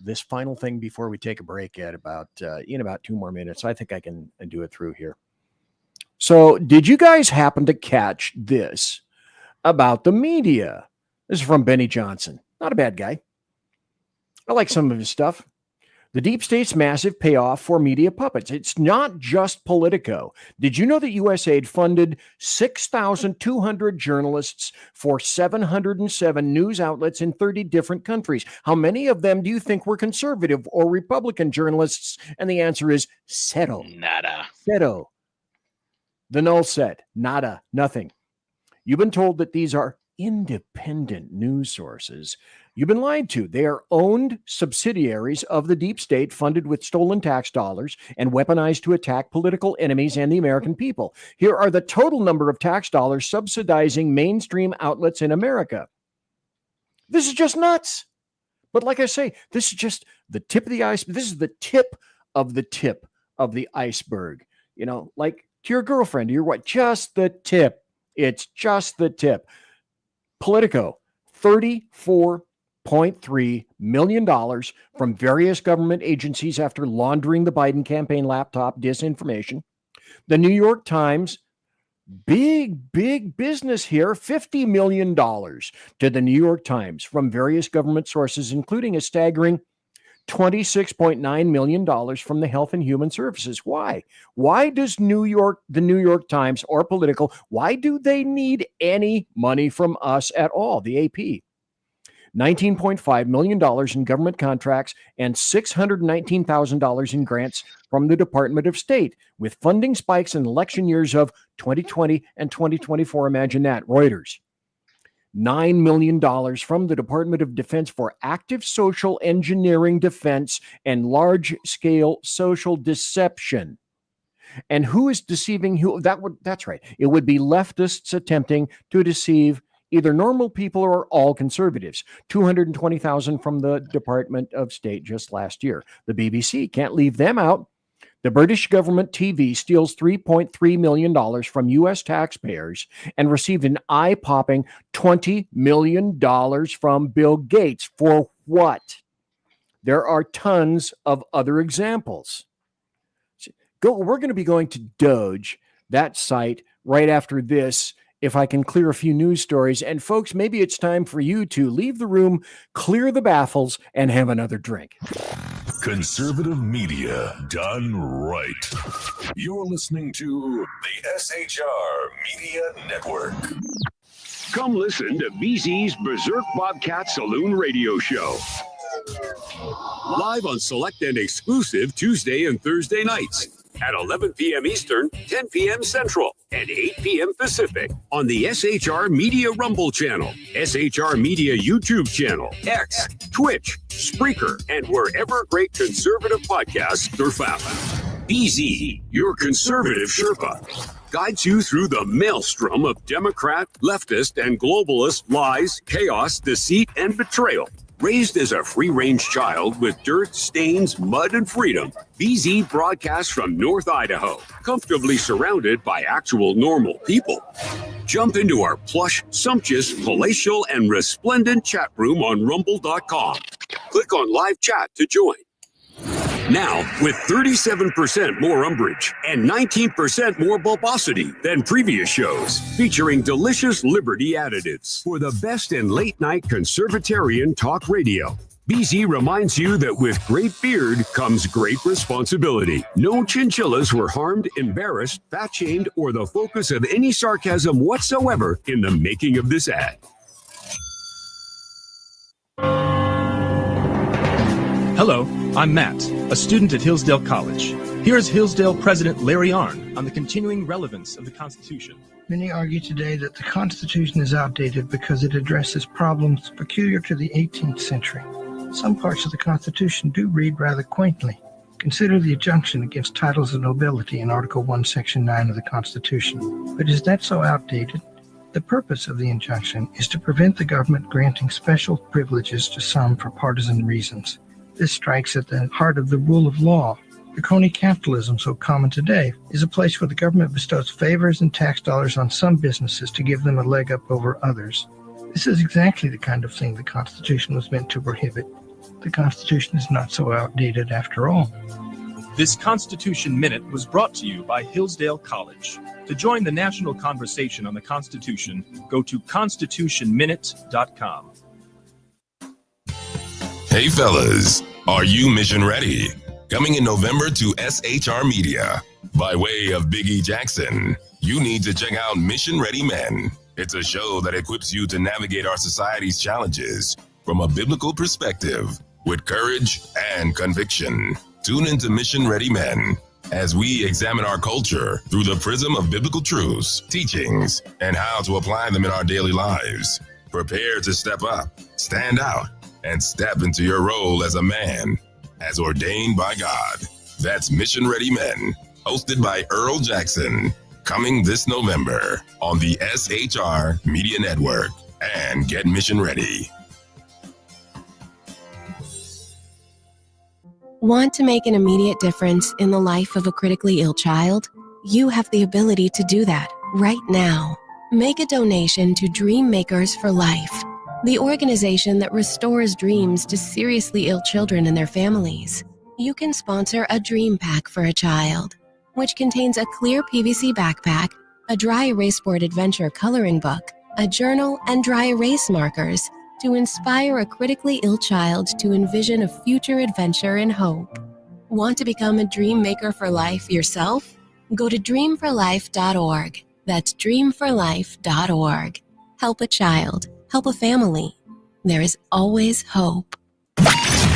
this final thing before we take a break at about 2 more minutes. I think I can do it through here. So, did you guys happen to catch this about the media? This is from Benny Johnson. Not a bad guy. I like some of his stuff. The deep state's massive payoff for media puppets. It's not just Politico. Did you know that USAID funded 6,200 journalists for 707 news outlets in 30 different countries? How many of them do you think were conservative or Republican journalists? And the answer is zero. Nada. Zero. The null set. Nada. Nothing. You've been told that these are independent news sources. You've been lied to. They are owned subsidiaries of the deep state, funded with stolen tax dollars and weaponized to attack political enemies and the American people. Here are the total number of tax dollars subsidizing mainstream outlets in America. This is just nuts. But like I say, this is just the tip of the iceberg. This is the tip of the iceberg. You know, like to your girlfriend, to your wife, just the tip. It's just the tip. Politico, $34.3 million from various government agencies after laundering the Biden campaign laptop disinformation. The New York Times, big business here, $50 million to the New York Times from various government sources, including a staggering $26.9 million from the Health and Human Services. Why? Why does the New York Times or Politico, why do they need any money from us at all? The AP. $19.5 million in government contracts and $619,000 in grants from the Department of State, with funding spikes in election years of 2020 and 2024. Imagine that. Reuters. $9 million from the Department of Defense for active social engineering defense and large-scale social deception. And who is deceiving who? That's right. It would be leftists attempting to deceive either normal people or all conservatives. $220,000 from the Department of State just last year. The BBC, can't leave them out. The British government TV steals $3.3 million from U.S. taxpayers and received an eye-popping $20 million from Bill Gates. For what? There are tons of other examples. We're going to be going to Doge, that site, right after this, if I can clear a few news stories. And folks, maybe it's time for you to leave the room, clear the baffles, and have another drink. Conservative media done right. You're listening to the SHR Media Network. Come listen to BZ's Berserk Bobcat Saloon radio show. Live on select and exclusive Tuesday and Thursday nights. at 11 p.m. Eastern, 10 p.m. Central, and 8 p.m. Pacific on the SHR Media Rumble channel, SHR Media YouTube channel, X, Twitch, Spreaker, and wherever great conservative podcasts are found. BZ, your conservative Sherpa, guides you through the maelstrom of Democrat, leftist, and globalist lies, chaos, deceit, and betrayal. Raised as a free-range child with dirt, stains, mud, and freedom, BZ broadcasts from North Idaho, comfortably surrounded by actual normal people. Jump into our plush, sumptuous, palatial, and resplendent chat room on rumble.com. Click on live chat to join. Now, with 37% more umbrage and 19% more bulbosity than previous shows, featuring delicious Liberty additives for the best in late-night conservatarian talk radio. BZ reminds you that with great beard comes great responsibility. No chinchillas were harmed, embarrassed, fat-shamed, or the focus of any sarcasm whatsoever in the making of this ad. Hello, I'm Matt, a student at Hillsdale College. Here's Hillsdale President Larry Arnn on the continuing relevance of the Constitution. Many argue today that the Constitution is outdated because it addresses problems peculiar to the 18th century. Some parts of the Constitution do read rather quaintly. Consider the injunction against titles of nobility in Article 1, Section 9 of the Constitution. But is that so outdated? The purpose of the injunction is to prevent the government granting special privileges to some for partisan reasons. This strikes at the heart of the rule of law. The crony capitalism so common today is a place where the government bestows favors and tax dollars on some businesses to give them a leg up over others. This is exactly the kind of thing the Constitution was meant to prohibit. The Constitution is not so outdated after all. This Constitution Minute was brought to you by Hillsdale College. To join the national conversation on the Constitution, go to constitutionminute.com. Hey fellas, are you mission ready? Coming in November to SHR Media. By way of Big E Jackson, you need to check out Mission Ready Men. It's a show that equips you to navigate our society's challenges from a biblical perspective with courage and conviction. Tune into Mission Ready Men as we examine our culture through the prism of biblical truths, teachings, and how to apply them in our daily lives. Prepare to step up, stand out, and step into your role as a man, as ordained by God. That's Mission Ready Men, hosted by Earl Jackson, coming this November on the SHR Media Network. And get mission ready. Want to make an immediate difference in the life of a critically ill child? You have the ability to do that right now. Make a donation to Dream Makers for Life, the organization that restores dreams to seriously ill children and their families. You can sponsor a dream pack for a child, which contains a clear PVC backpack, a dry erase board adventure coloring book, a journal, and dry erase markers to inspire a critically ill child to envision a future adventure and hope. Want to become a dream maker for life yourself? Go to dreamforlife.org. That's dreamforlife.org. Help a child. Help a family. There is always hope.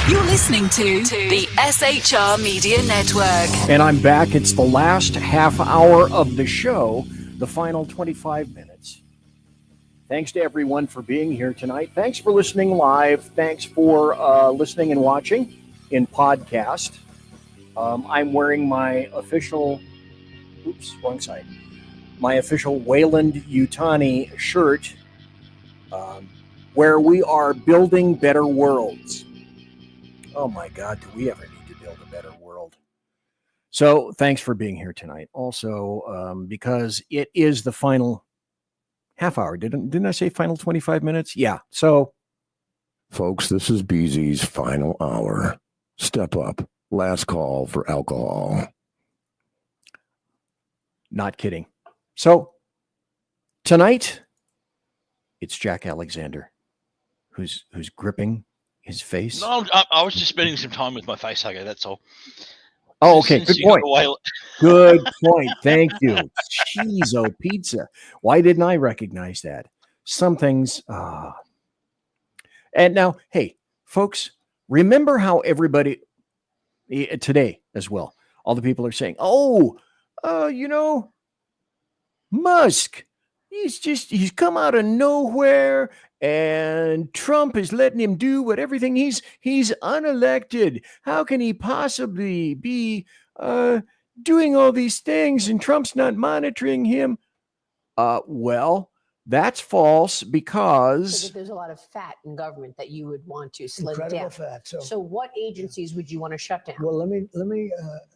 You're listening to the SHR Media Network. And I'm back. It's the last half hour of the show, the final 25 minutes. Thanks to everyone for being here tonight. Thanks for listening live. Thanks for listening and watching in podcast. I'm wearing my official, wrong side. My official Wayland Yutani shirt, where we are building better worlds. Oh my God, do we ever need to build a better world? So thanks for being here tonight. Also, because it is the final half hour. Didn't I say final 25 minutes? Yeah. So, folks, this is BZ's final hour. Step up. Last call for alcohol. Not kidding. So tonight, it's Jack Alexander who's gripping his face. No, I was just spending some time with my face hugger, that's all. Oh, okay. Good point. Good point. Thank you. Cheezo pizza. Why didn't I recognize that? Some things. And now, hey, folks, remember how everybody today as well. All the people are saying, oh, you know, Musk, he's come out of nowhere, and Trump is letting him do everything. He's unelected. How can he possibly be doing all these things, and Trump's not monitoring him? Well, that's false because there's a lot of fat in government that you would want to slim Incredible down. fat. So what agencies would you want to shut down? Well, let me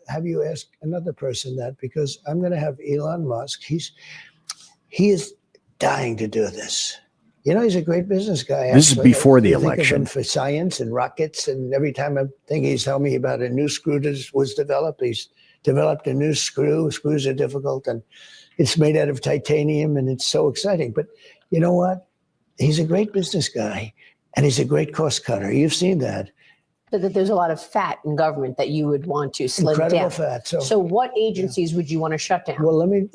have you ask another person that, because I'm going to have Elon Musk. He is dying to do this. You know, he's a great business guy. This is before the You think of election. him for science and rockets, and every time I think he's telling me about a new screw that was developed, he's developed a new screw. Screws are difficult, and it's made out of titanium, and it's so exciting. But you know what? He's a great business guy, and he's a great cost cutter. You've seen that. So that there's a lot of fat in government that you would want to slim Incredible down. fat. So what agencies would you want to shut down? Well, let me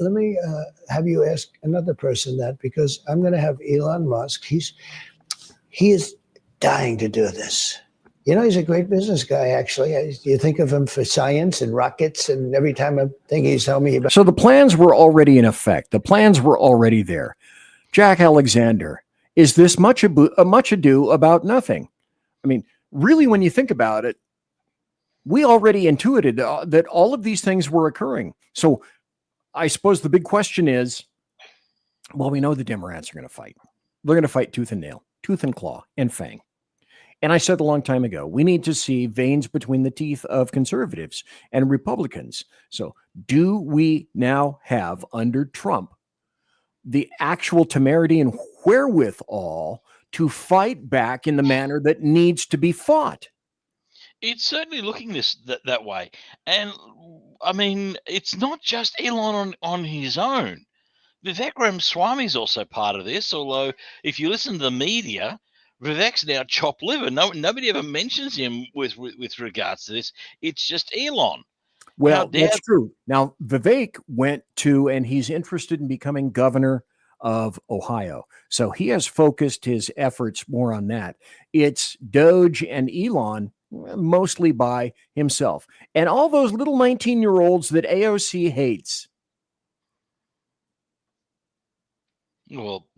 have you ask another person that, because I'm going to have Elon Musk. He is dying to do this. You know, he's a great business guy, actually. You think of him for science and rockets, and every time I think he's telling me about. So the plans were already in effect. The plans were already there. Jack Alexander, is this much ado about nothing? I mean, really, when you think about it, we already intuited that all of these things were occurring. So I suppose the big question is, well, we know the Democrats are going to fight. They're going to fight tooth and nail, tooth and claw, and fang. And I said a long time ago, we need to see veins between the teeth of conservatives and Republicans. So do we now have, under Trump, the actual temerity and wherewithal to fight back in the manner that needs to be fought? It's certainly looking that way. And I mean, it's not just Elon on his own. Vivek Ramaswamy's also part of this, although if you listen to the media, Vivek's now chopped liver. Nobody ever mentions him with regards to this. It's just Elon. Well, that's true. Now, Vivek went to, and he's interested in becoming governor of Ohio. So he has focused his efforts more on that. It's Doge and Elon, mostly by himself. And all those little 19-year-olds that AOC hates. Well,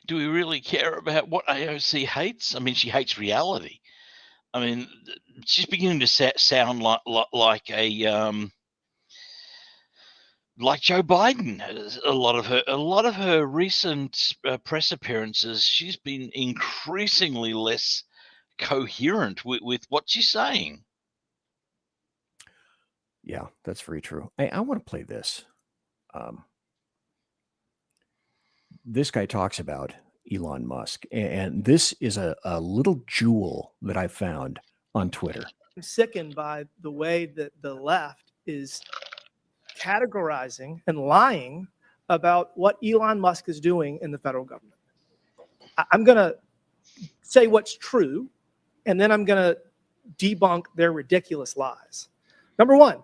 do we really care about what AOC hates? I mean, she hates reality. I mean, she's beginning to sound like like Joe Biden. A lot of her recent press appearances, she's been increasingly less coherent with what she's saying. Yeah, that's very true. I want to play this. This guy talks about Elon Musk, and this is a little jewel that I found on Twitter. I'm sickened by the way that the left is categorizing and lying about what Elon Musk is doing in the federal government. I'm going to say what's true, and then I'm going to debunk their ridiculous lies. Number one,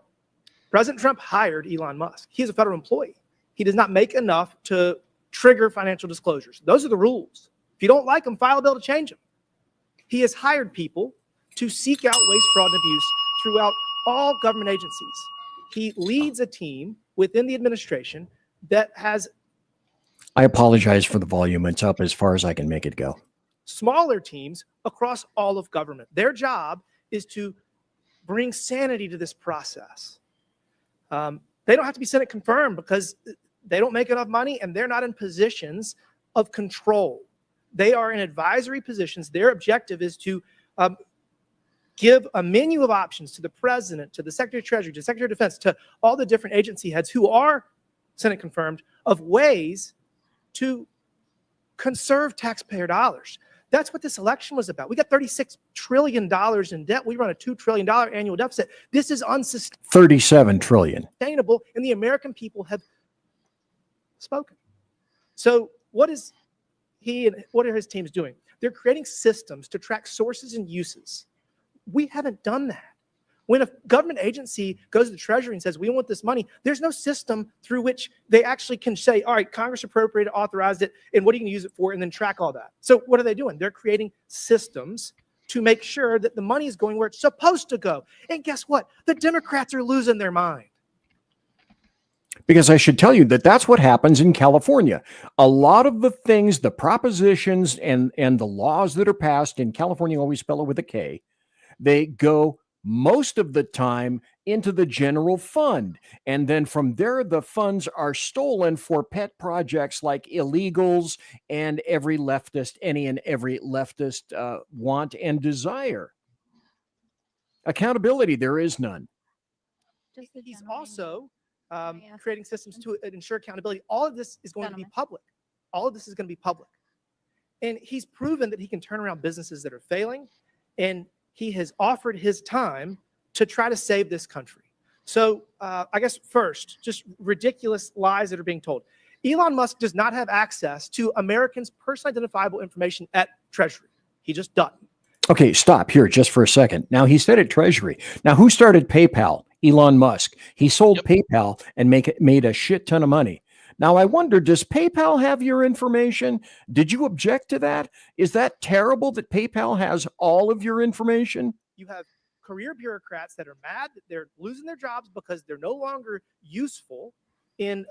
President Trump hired Elon Musk. He is a federal employee. He does not make enough to trigger financial disclosures. Those are the rules. If you don't like them, file a bill to change them. He has hired people to seek out waste, fraud, and abuse throughout all government agencies. He leads a team within the administration that has I apologize for the volume. It's up as far as I can make it go. smaller teams across all of government. Their job is to bring sanity to this process. They don't have to be Senate confirmed because they don't make enough money and they're not in positions of control. They are in advisory positions. Their objective is to give a menu of options to the president, to the Secretary of Treasury, to the Secretary of Defense, to all the different agency heads who are Senate confirmed of ways to conserve taxpayer dollars. That's what this election was about. We got $36 trillion in debt. We run a $2 trillion annual deficit. This is unsustainable. 37 trillion. And the American people have spoken. So what is he and what are his teams doing? They're creating systems to track sources and uses. We haven't done that. When a government agency goes to the Treasury and says, we want this money, there's no system through which they actually can say, all right, Congress appropriated, authorized it, and what are you going to use it for, and then track all that. So what are they doing? They're creating systems to make sure that the money is going where it's supposed to go. And guess what? The Democrats are losing their mind. Because I should tell you that that's what happens in California. A lot of the things, the propositions and the laws that are passed in California, always spell it with a K, they go most of the time into the general fund. And then from there, the funds are stolen for pet projects like illegals and every leftist, any and every leftist want and desire. Accountability, there is none. He's also creating systems to ensure accountability. All of this is going to be public. All of this is going to be public. And he's proven that he can turn around businesses that are failing. And he has offered his time to try to save this country. So I guess first, just ridiculous lies that are being told. Elon Musk does not have access to Americans' personally identifiable information at Treasury. He just doesn't. Okay, stop here just for a second. Now, he said at Treasury. Now, who started PayPal? Elon Musk. He sold PayPal and made a shit ton of money. Now, I wonder, does PayPal have your information? Did you object to that? Is that terrible that PayPal has all of your information? You have career bureaucrats that are mad that they're losing their jobs because they're no longer useful in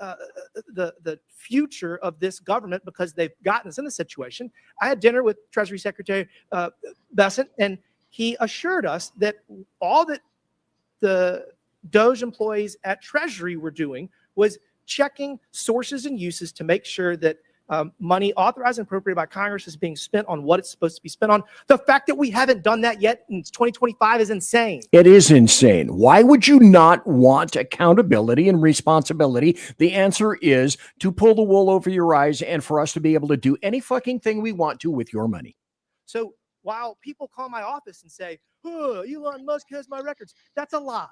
the future of this government because they've gotten us in this situation. I had dinner with Treasury Secretary Bessent, and he assured us that all that the Doge employees at Treasury were doing was checking sources and uses to make sure that money authorized and appropriated by Congress is being spent on what it's supposed to be spent on. The fact that we haven't done that yet in 2025 is insane. It is insane. Why would you not want accountability and responsibility? The answer is to pull the wool over your eyes and for us to be able to do any fucking thing we want to with your money. So while people call my office and say, oh, Elon Musk has my records, that's a lie.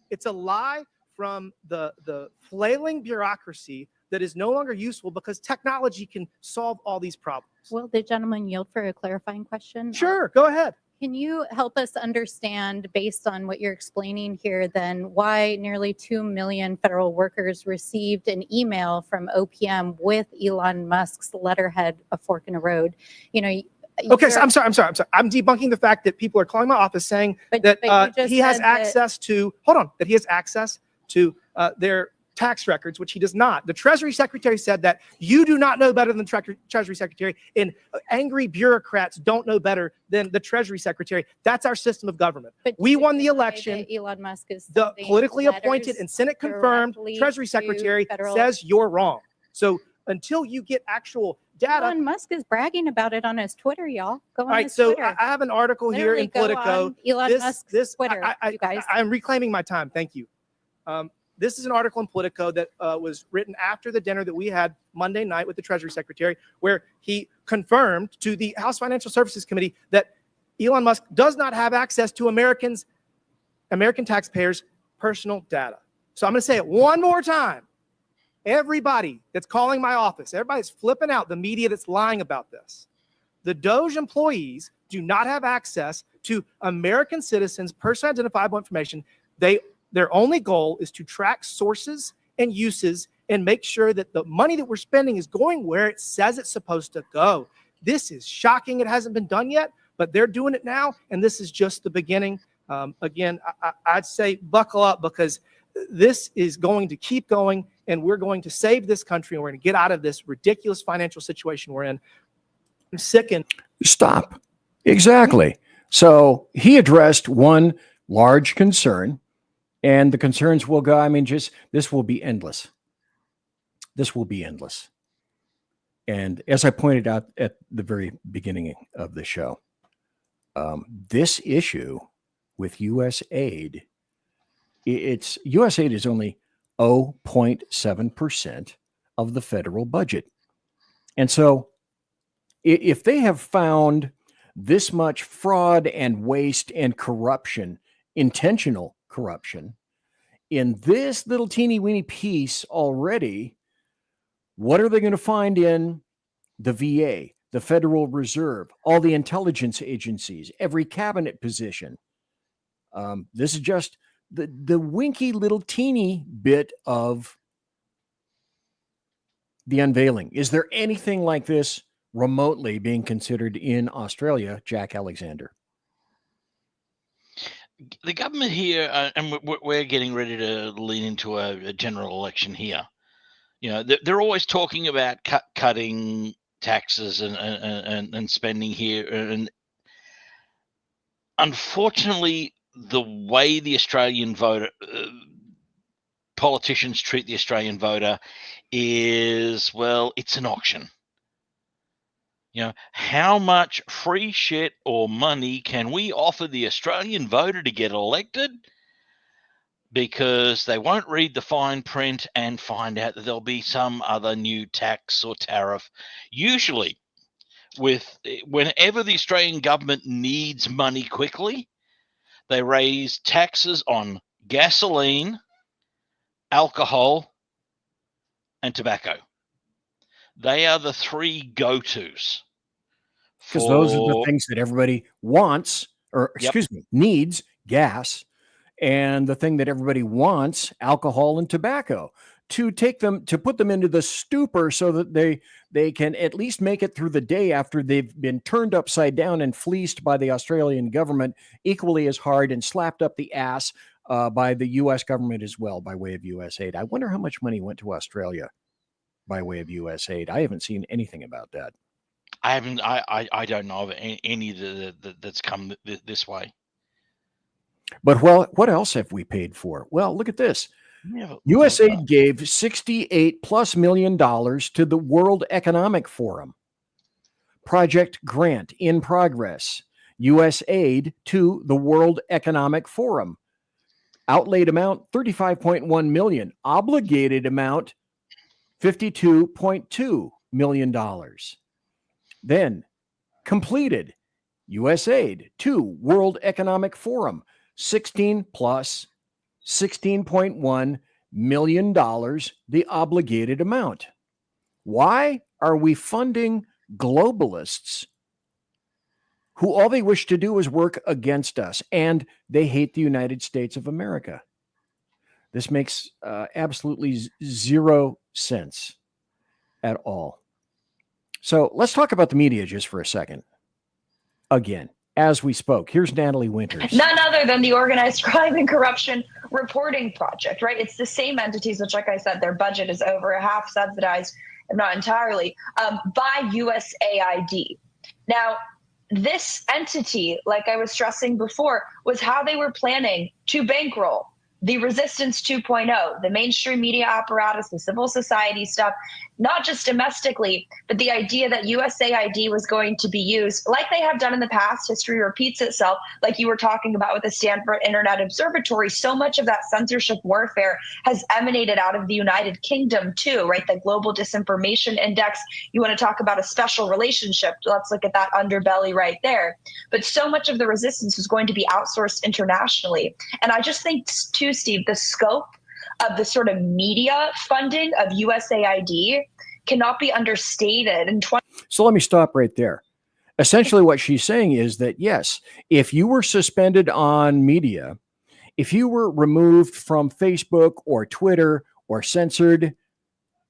It's a lie from the flailing bureaucracy that is no longer useful because technology can solve all these problems. Will the gentleman yield for a clarifying question? Sure, go ahead. Can you help us understand, based on what you're explaining here, then why nearly 2 million federal workers received an email from OPM with Elon Musk's letterhead, a fork in a road? You know, okay, so I'm sorry. I'm debunking the fact that people are calling my office saying that he has access to, that he has access to their tax records, which he does not. The Treasury Secretary said that you do not know better than the Treasury Secretary, and angry bureaucrats don't know better than the Treasury Secretary. That's our system of government. But we won the election. Elon Musk is the politically appointed and Senate confirmed Treasury Secretary says you're wrong. So until you get actual data. Elon Musk is bragging about it on his Twitter, y'all. Go on All right, his so Twitter. I have an article here in Politico. Elon Musk's Twitter, you guys. I'm reclaiming my time. Thank you. This is an article in Politico that was written after the dinner that we had Monday night with the Treasury Secretary, where he confirmed to the House Financial Services Committee that Elon Musk does not have access to American taxpayers' personal data. So I'm going to say it one more time. Everybody that's calling my office, everybody's flipping out, the media that's lying about this. The Doge employees do not have access to American citizens' personally identifiable information. Their only goal is to track sources and uses and make sure that the money that we're spending is going where it says it's supposed to go. This is shocking. It hasn't been done yet, but they're doing it now, and this is just the beginning. Again, I'd say buckle up because this is going to keep going, and we're going to save this country, and we're going to get out of this ridiculous financial situation we're in. I'm sickened. Stop. Exactly. So he addressed one large concern, and the concerns will go, this will be endless. This will be endless. And as I pointed out at the very beginning of the show, this issue with USAID, USAID is only 0.7% of the federal budget. And so if they have found this much fraud and waste and corruption, intentional corruption, in this little teeny weeny piece already, what are they going to find in the VA, the Federal Reserve, all the intelligence agencies, every cabinet position? This is just the winky little teeny bit of the unveiling. Is there anything like this remotely being considered in Australia, Jack Alexander? the government here, and we're getting ready to lean into a general election here. You know, they're always talking about cutting taxes and spending here. And unfortunately, the way the Australian voter, politicians treat the Australian voter is, well, it's an auction. You know, how much free shit or money can we offer the Australian voter to get elected? Because they won't read the fine print and find out that there'll be some other new tax or tariff. Usually, whenever the Australian government needs money quickly, they raise taxes on gasoline, alcohol, and tobacco. They are the three go-tos. Because those are the things that everybody wants, or excuse me, needs: gas, and the thing that everybody wants, alcohol and tobacco, to put them into the stupor so that they can at least make it through the day after they've been turned upside down and fleeced by the Australian government equally as hard and slapped up the ass by the U.S. government as well by way of USAID. I wonder how much money went to Australia by way of USAID. I haven't seen anything about that. I haven't. I don't know of any that's come this way. But well, what else have we paid for? Well, look at this. USAID gave $68+ million to the World Economic Forum. Project grant in progress. USAID to the World Economic Forum. Outlaid amount $35.1 million. Obligated amount $52.2 million. Then completed USAID to World Economic Forum. 16 plus $16.1 million, the obligated amount. Why are we funding globalists who all they wish to do is work against us, and they hate the United States of America? This makes absolutely zero sense at all. So let's talk about the media just for a second. Again, as we spoke, here's Natalie Winters. None other than the Organized Crime and Corruption Reporting Project, right? It's the same entities, which, like I said, their budget is over half subsidized, if not entirely, by USAID. Now, this entity, like I was stressing before, was how they were planning to bankroll the Resistance 2.0, the mainstream media apparatus, the civil society stuff, not just domestically, but the idea that USAID was going to be used, like they have done in the past. History repeats itself, like you were talking about with the Stanford Internet Observatory. So much of that censorship warfare has emanated out of the United Kingdom too, right? The Global Disinformation Index. You want to talk about a special relationship? Let's look at that underbelly right there. But so much of the resistance is going to be outsourced internationally. And I just think too, Steve, the scope of the sort of media funding of USAID cannot be understated. So let me stop right there. Essentially what she's saying is that, yes, if you were suspended on media, if you were removed from Facebook or Twitter or censored,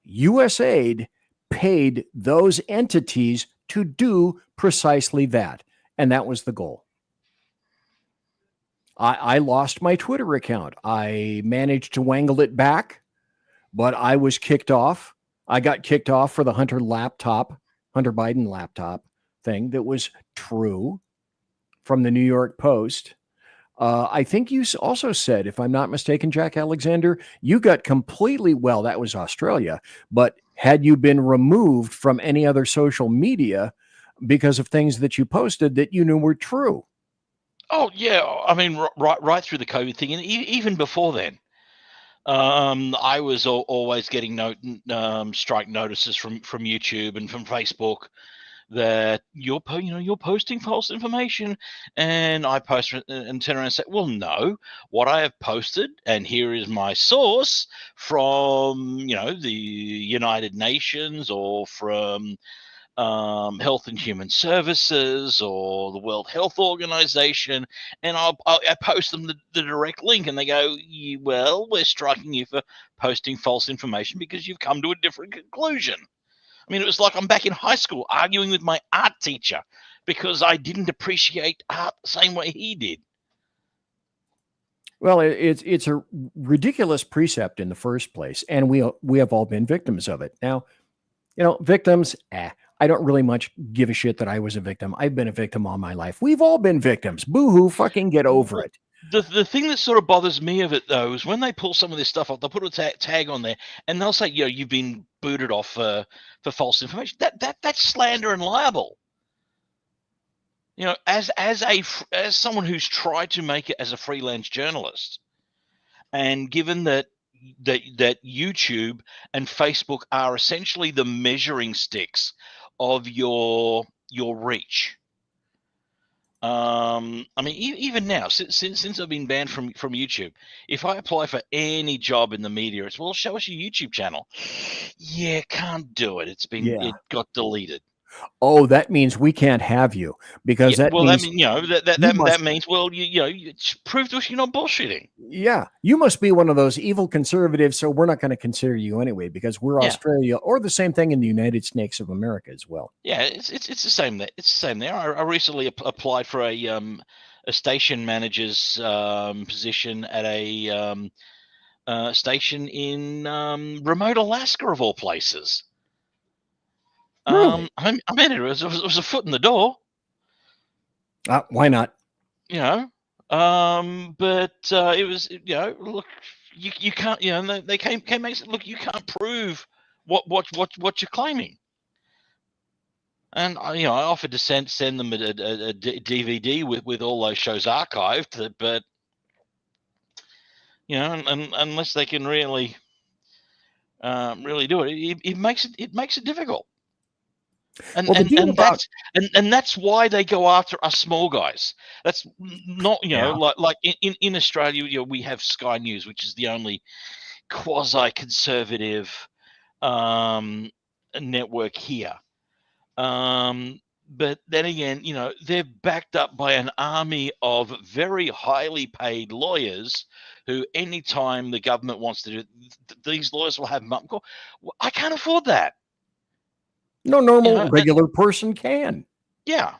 USAID paid those entities to do precisely that. And that was the goal. I lost my Twitter account. I managed to wangle it back, but I was kicked off. I got kicked off for the Hunter Biden laptop thing that was true from the New York Post. I think you also said, if I'm not mistaken, Jack Alexander, you got completely, well, that was Australia, but had you been removed from any other social media because of things that you posted that you knew were true? Oh, yeah. I mean, right through the COVID thing, and even before then, I was always getting strike notices from YouTube and from Facebook that you're posting false information, and I post and turn around and say, well, no, what I have posted, and here is my source from the United Nations or from Health and Human Services or the World Health Organization, and I post them the direct link, and they go, well, we're striking you for posting false information because you've come to a different conclusion. I mean, it was like I'm back in high school arguing with my art teacher because I didn't appreciate art the same way he did. Well, it's a ridiculous precept in the first place, and we have all been victims of it. Now, victims. I don't really much give a shit that I was a victim. I've been a victim all my life. We've all been victims. Boo-hoo, fucking get over it. The thing that sort of bothers me of it, though, is when they pull some of this stuff off, they'll put a tag on there, and they'll say, you've been booted off for false information. That's slander and libel. As someone who's tried to make it as a freelance journalist, and given that YouTube and Facebook are essentially the measuring sticks of your reach. I mean, even now, since I've been banned from YouTube, if I apply for any job in the media, it's, well, show us your YouTube channel. Yeah, can't do it. It got deleted. Oh, that means we can't have you because that means that means you prove to us you're not bullshitting. Yeah, you must be one of those evil conservatives, so we're not going to consider you anyway because we're Australia, or the same thing in the United States of America as well. Yeah, it's the same there. It's the same there. I recently applied for a station manager's position at a station in remote Alaska, of all places. Really? I mean, it was a foot in the door. Why not? But it was, look, you can't, they came and said, look, you can't prove what you're claiming. And I offered to send them a DVD with all those shows archived, but unless they can really do it, it makes it difficult. And that's why they go after us small guys. That's not like in Australia, we have Sky News, which is the only quasi-conservative network here. But then again, they're backed up by an army of very highly paid lawyers who, anytime the government wants to do, these lawyers will have them up. I can't afford that. No normal, regular person can. Yeah.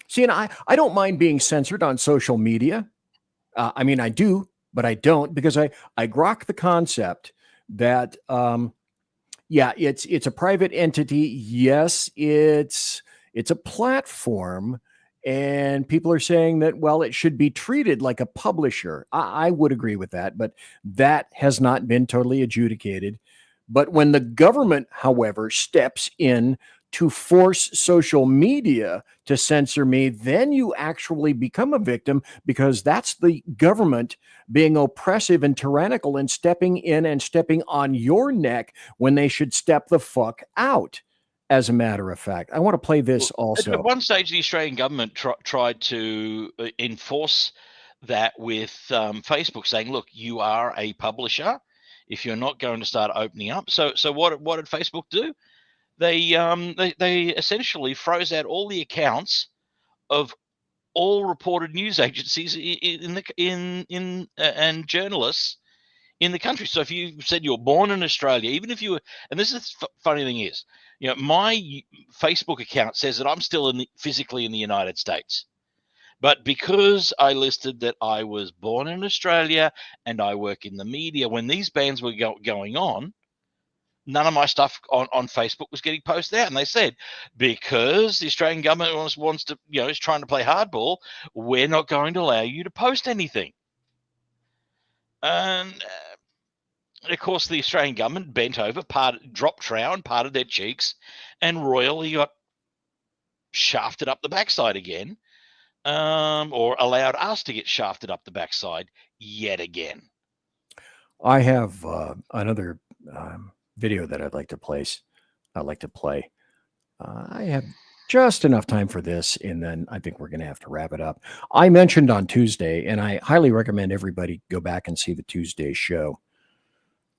See, and I don't mind being censored on social media. I mean, I do, but I don't because I grok the concept that, it's a private entity. Yes, it's a platform, and people are saying that, well, it should be treated like a publisher. I would agree with that, but that has not been totally adjudicated. But when the government, however, steps in to force social media to censor me, then you actually become a victim because that's the government being oppressive and tyrannical and stepping in and stepping on your neck when they should step the fuck out. As a matter of fact, I want to play this also. At one stage, the Australian government tried to enforce that with Facebook, saying, look, you are a publisher if you're not going to start opening up. So what did Facebook do? They essentially froze out all the accounts of all reported news agencies and journalists in the country. So if you said you're born in Australia, even if you were, and this is the funny thing is, my Facebook account says that I'm still physically in the United States. But because I listed that I was born in Australia and I work in the media, when these bans were going on, none of my stuff on Facebook was getting posted out. And they said, because the Australian government wants to, is trying to play hardball, we're not going to allow you to post anything. And of course, the Australian government bent over, dropped trow and parted their cheeks, and royally got shafted up the backside again. Or allowed us to get shafted up the backside yet again. I have another video that I'd like to play. I have just enough time for this, and then I think we're going to have to wrap it up. I mentioned on Tuesday, and I highly recommend everybody go back and see the Tuesday show.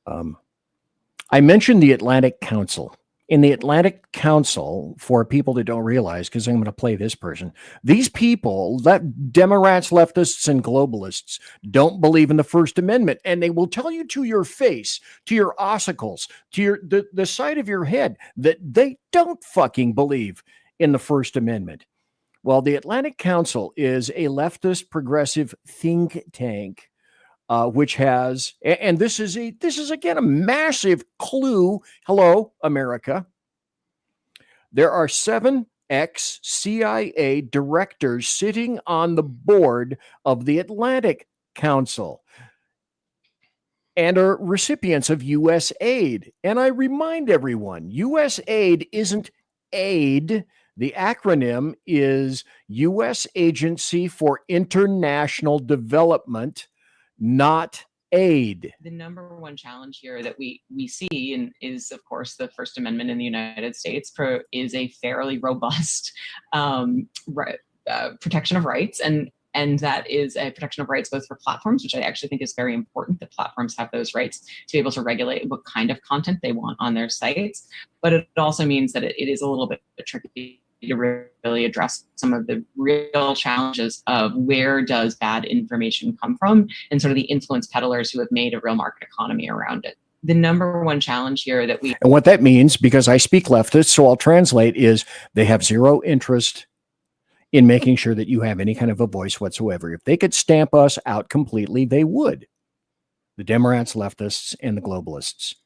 I mentioned the Atlantic Council. In the Atlantic Council, for people that don't realize, because I'm going to play this person, these people, Democrats, leftists, and globalists, don't believe in the First Amendment, and they will tell you to your face, to your ossicles, to the side of your head, that they don't fucking believe in the First Amendment. Well, the Atlantic Council is a leftist progressive think tank, which has, and this is again a massive clue. Hello, America. There are 7 ex-CIA directors sitting on the board of the Atlantic Council and are recipients of USAID. And I remind everyone, USAID isn't aid. The acronym is U.S. Agency for International Development, not aid. The number one challenge here that we see and is, of course, the First Amendment in the United States is a fairly robust protection of rights. And that is a protection of rights both for platforms, which I actually think is very important, that platforms have those rights to be able to regulate what kind of content they want on their sites. But it also means that it is a little bit tricky to really address some of the real challenges of where does bad information come from and sort of the influence peddlers who have made a real market economy around it. The number one challenge here that we... And what that means, because I speak leftist, so I'll translate, is they have zero interest in making sure that you have any kind of a voice whatsoever. If they could stamp us out completely, they would. The Democrats, leftists, and the globalists.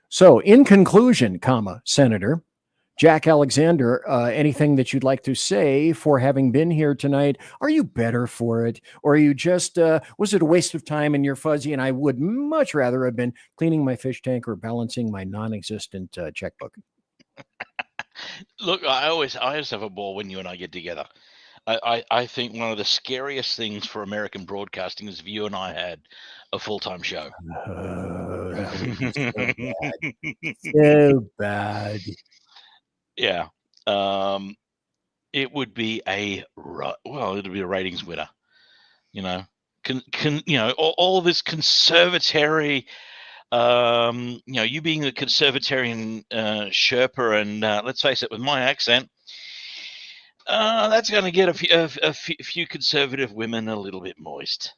So in conclusion, Senator Jack Alexander, anything that you'd like to say for having been here tonight? Are you better for it? Or are you just, was it a waste of time and you're fuzzy and I would much rather have been cleaning my fish tank or balancing my non-existent checkbook? Look, I always have a ball when you and I get together. I think one of the scariest things for American broadcasting is if you and I had a full-time show. So bad. Yeah. It would be it'd be a ratings winner. You know, all this conservatory, you being a conservatarian Sherpa, and let's face it, with my accent, that's going to get a few conservative women a little bit moist.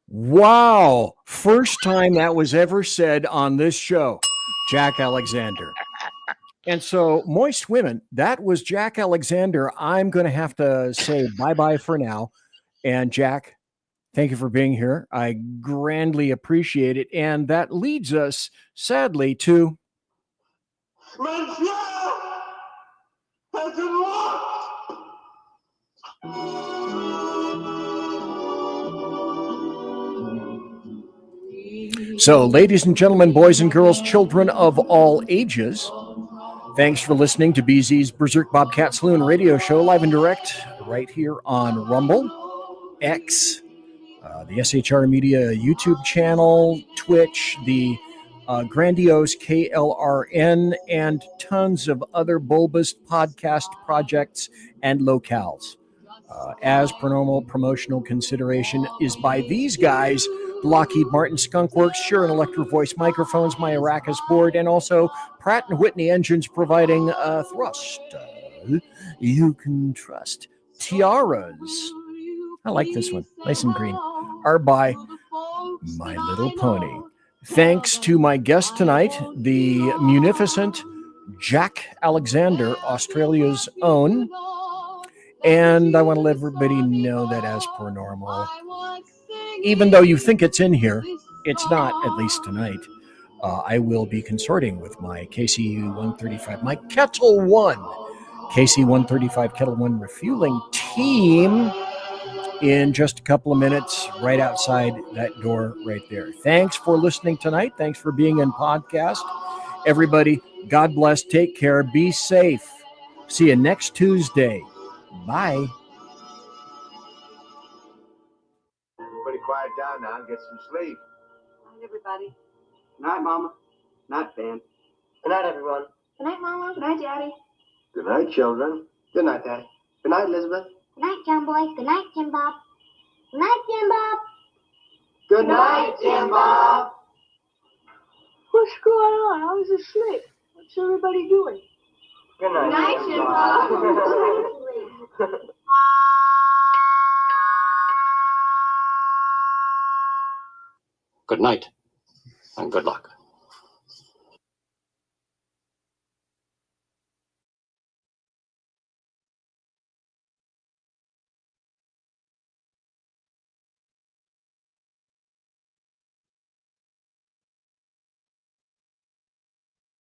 Wow. First time that was ever said on this show, Jack Alexander. And so, moist women, that was Jack Alexander. I'm going to have to say bye-bye for now. And Jack, thank you for being here. I grandly appreciate it. And that leads us, sadly, to... So, ladies and gentlemen, boys and girls, children of all ages, thanks for listening to BZ's Berserk Bobcat Saloon radio show, live and direct, right here on Rumble, X, the SHR Media YouTube channel, Twitch, the grandiose KLRN, and tons of other bulbous podcast projects and locales. As per normal, promotional consideration is by these guys: Lockheed Martin Skunk Works, Shure and Electro Voice microphones, my Arrakis board, and also Pratt & Whitney engines providing thrust. You can trust. Tiaras, I like this one, nice and green, are by My Little Pony. Thanks to my guest tonight, the munificent Jack Alexander, Australia's own. And I want to let everybody know that as per normal, even though you think it's in here, it's not, at least tonight. I will be consorting with my KC-135, my Kettle One, KC-135 Kettle One refueling team in just a couple of minutes, right outside that door right there. Thanks for listening tonight. Thanks for being in podcast. Everybody, God bless. Take care. Be safe. See you next Tuesday. Bye. Everybody quiet down now and get some sleep. Good night, everybody. Good night, Mama. Good night, Ben. Good night, everyone. Good night, Mama. Good night, Daddy. Good night, children. Good night, Daddy. Good night, Elizabeth. Good night, John Boy. Good night, Jim Bob. Good night, Jim Bob. Good night, Jim Bob. What's going on? I was asleep. What's everybody doing? Good night, Good night, Jim Bob. Good night and good luck.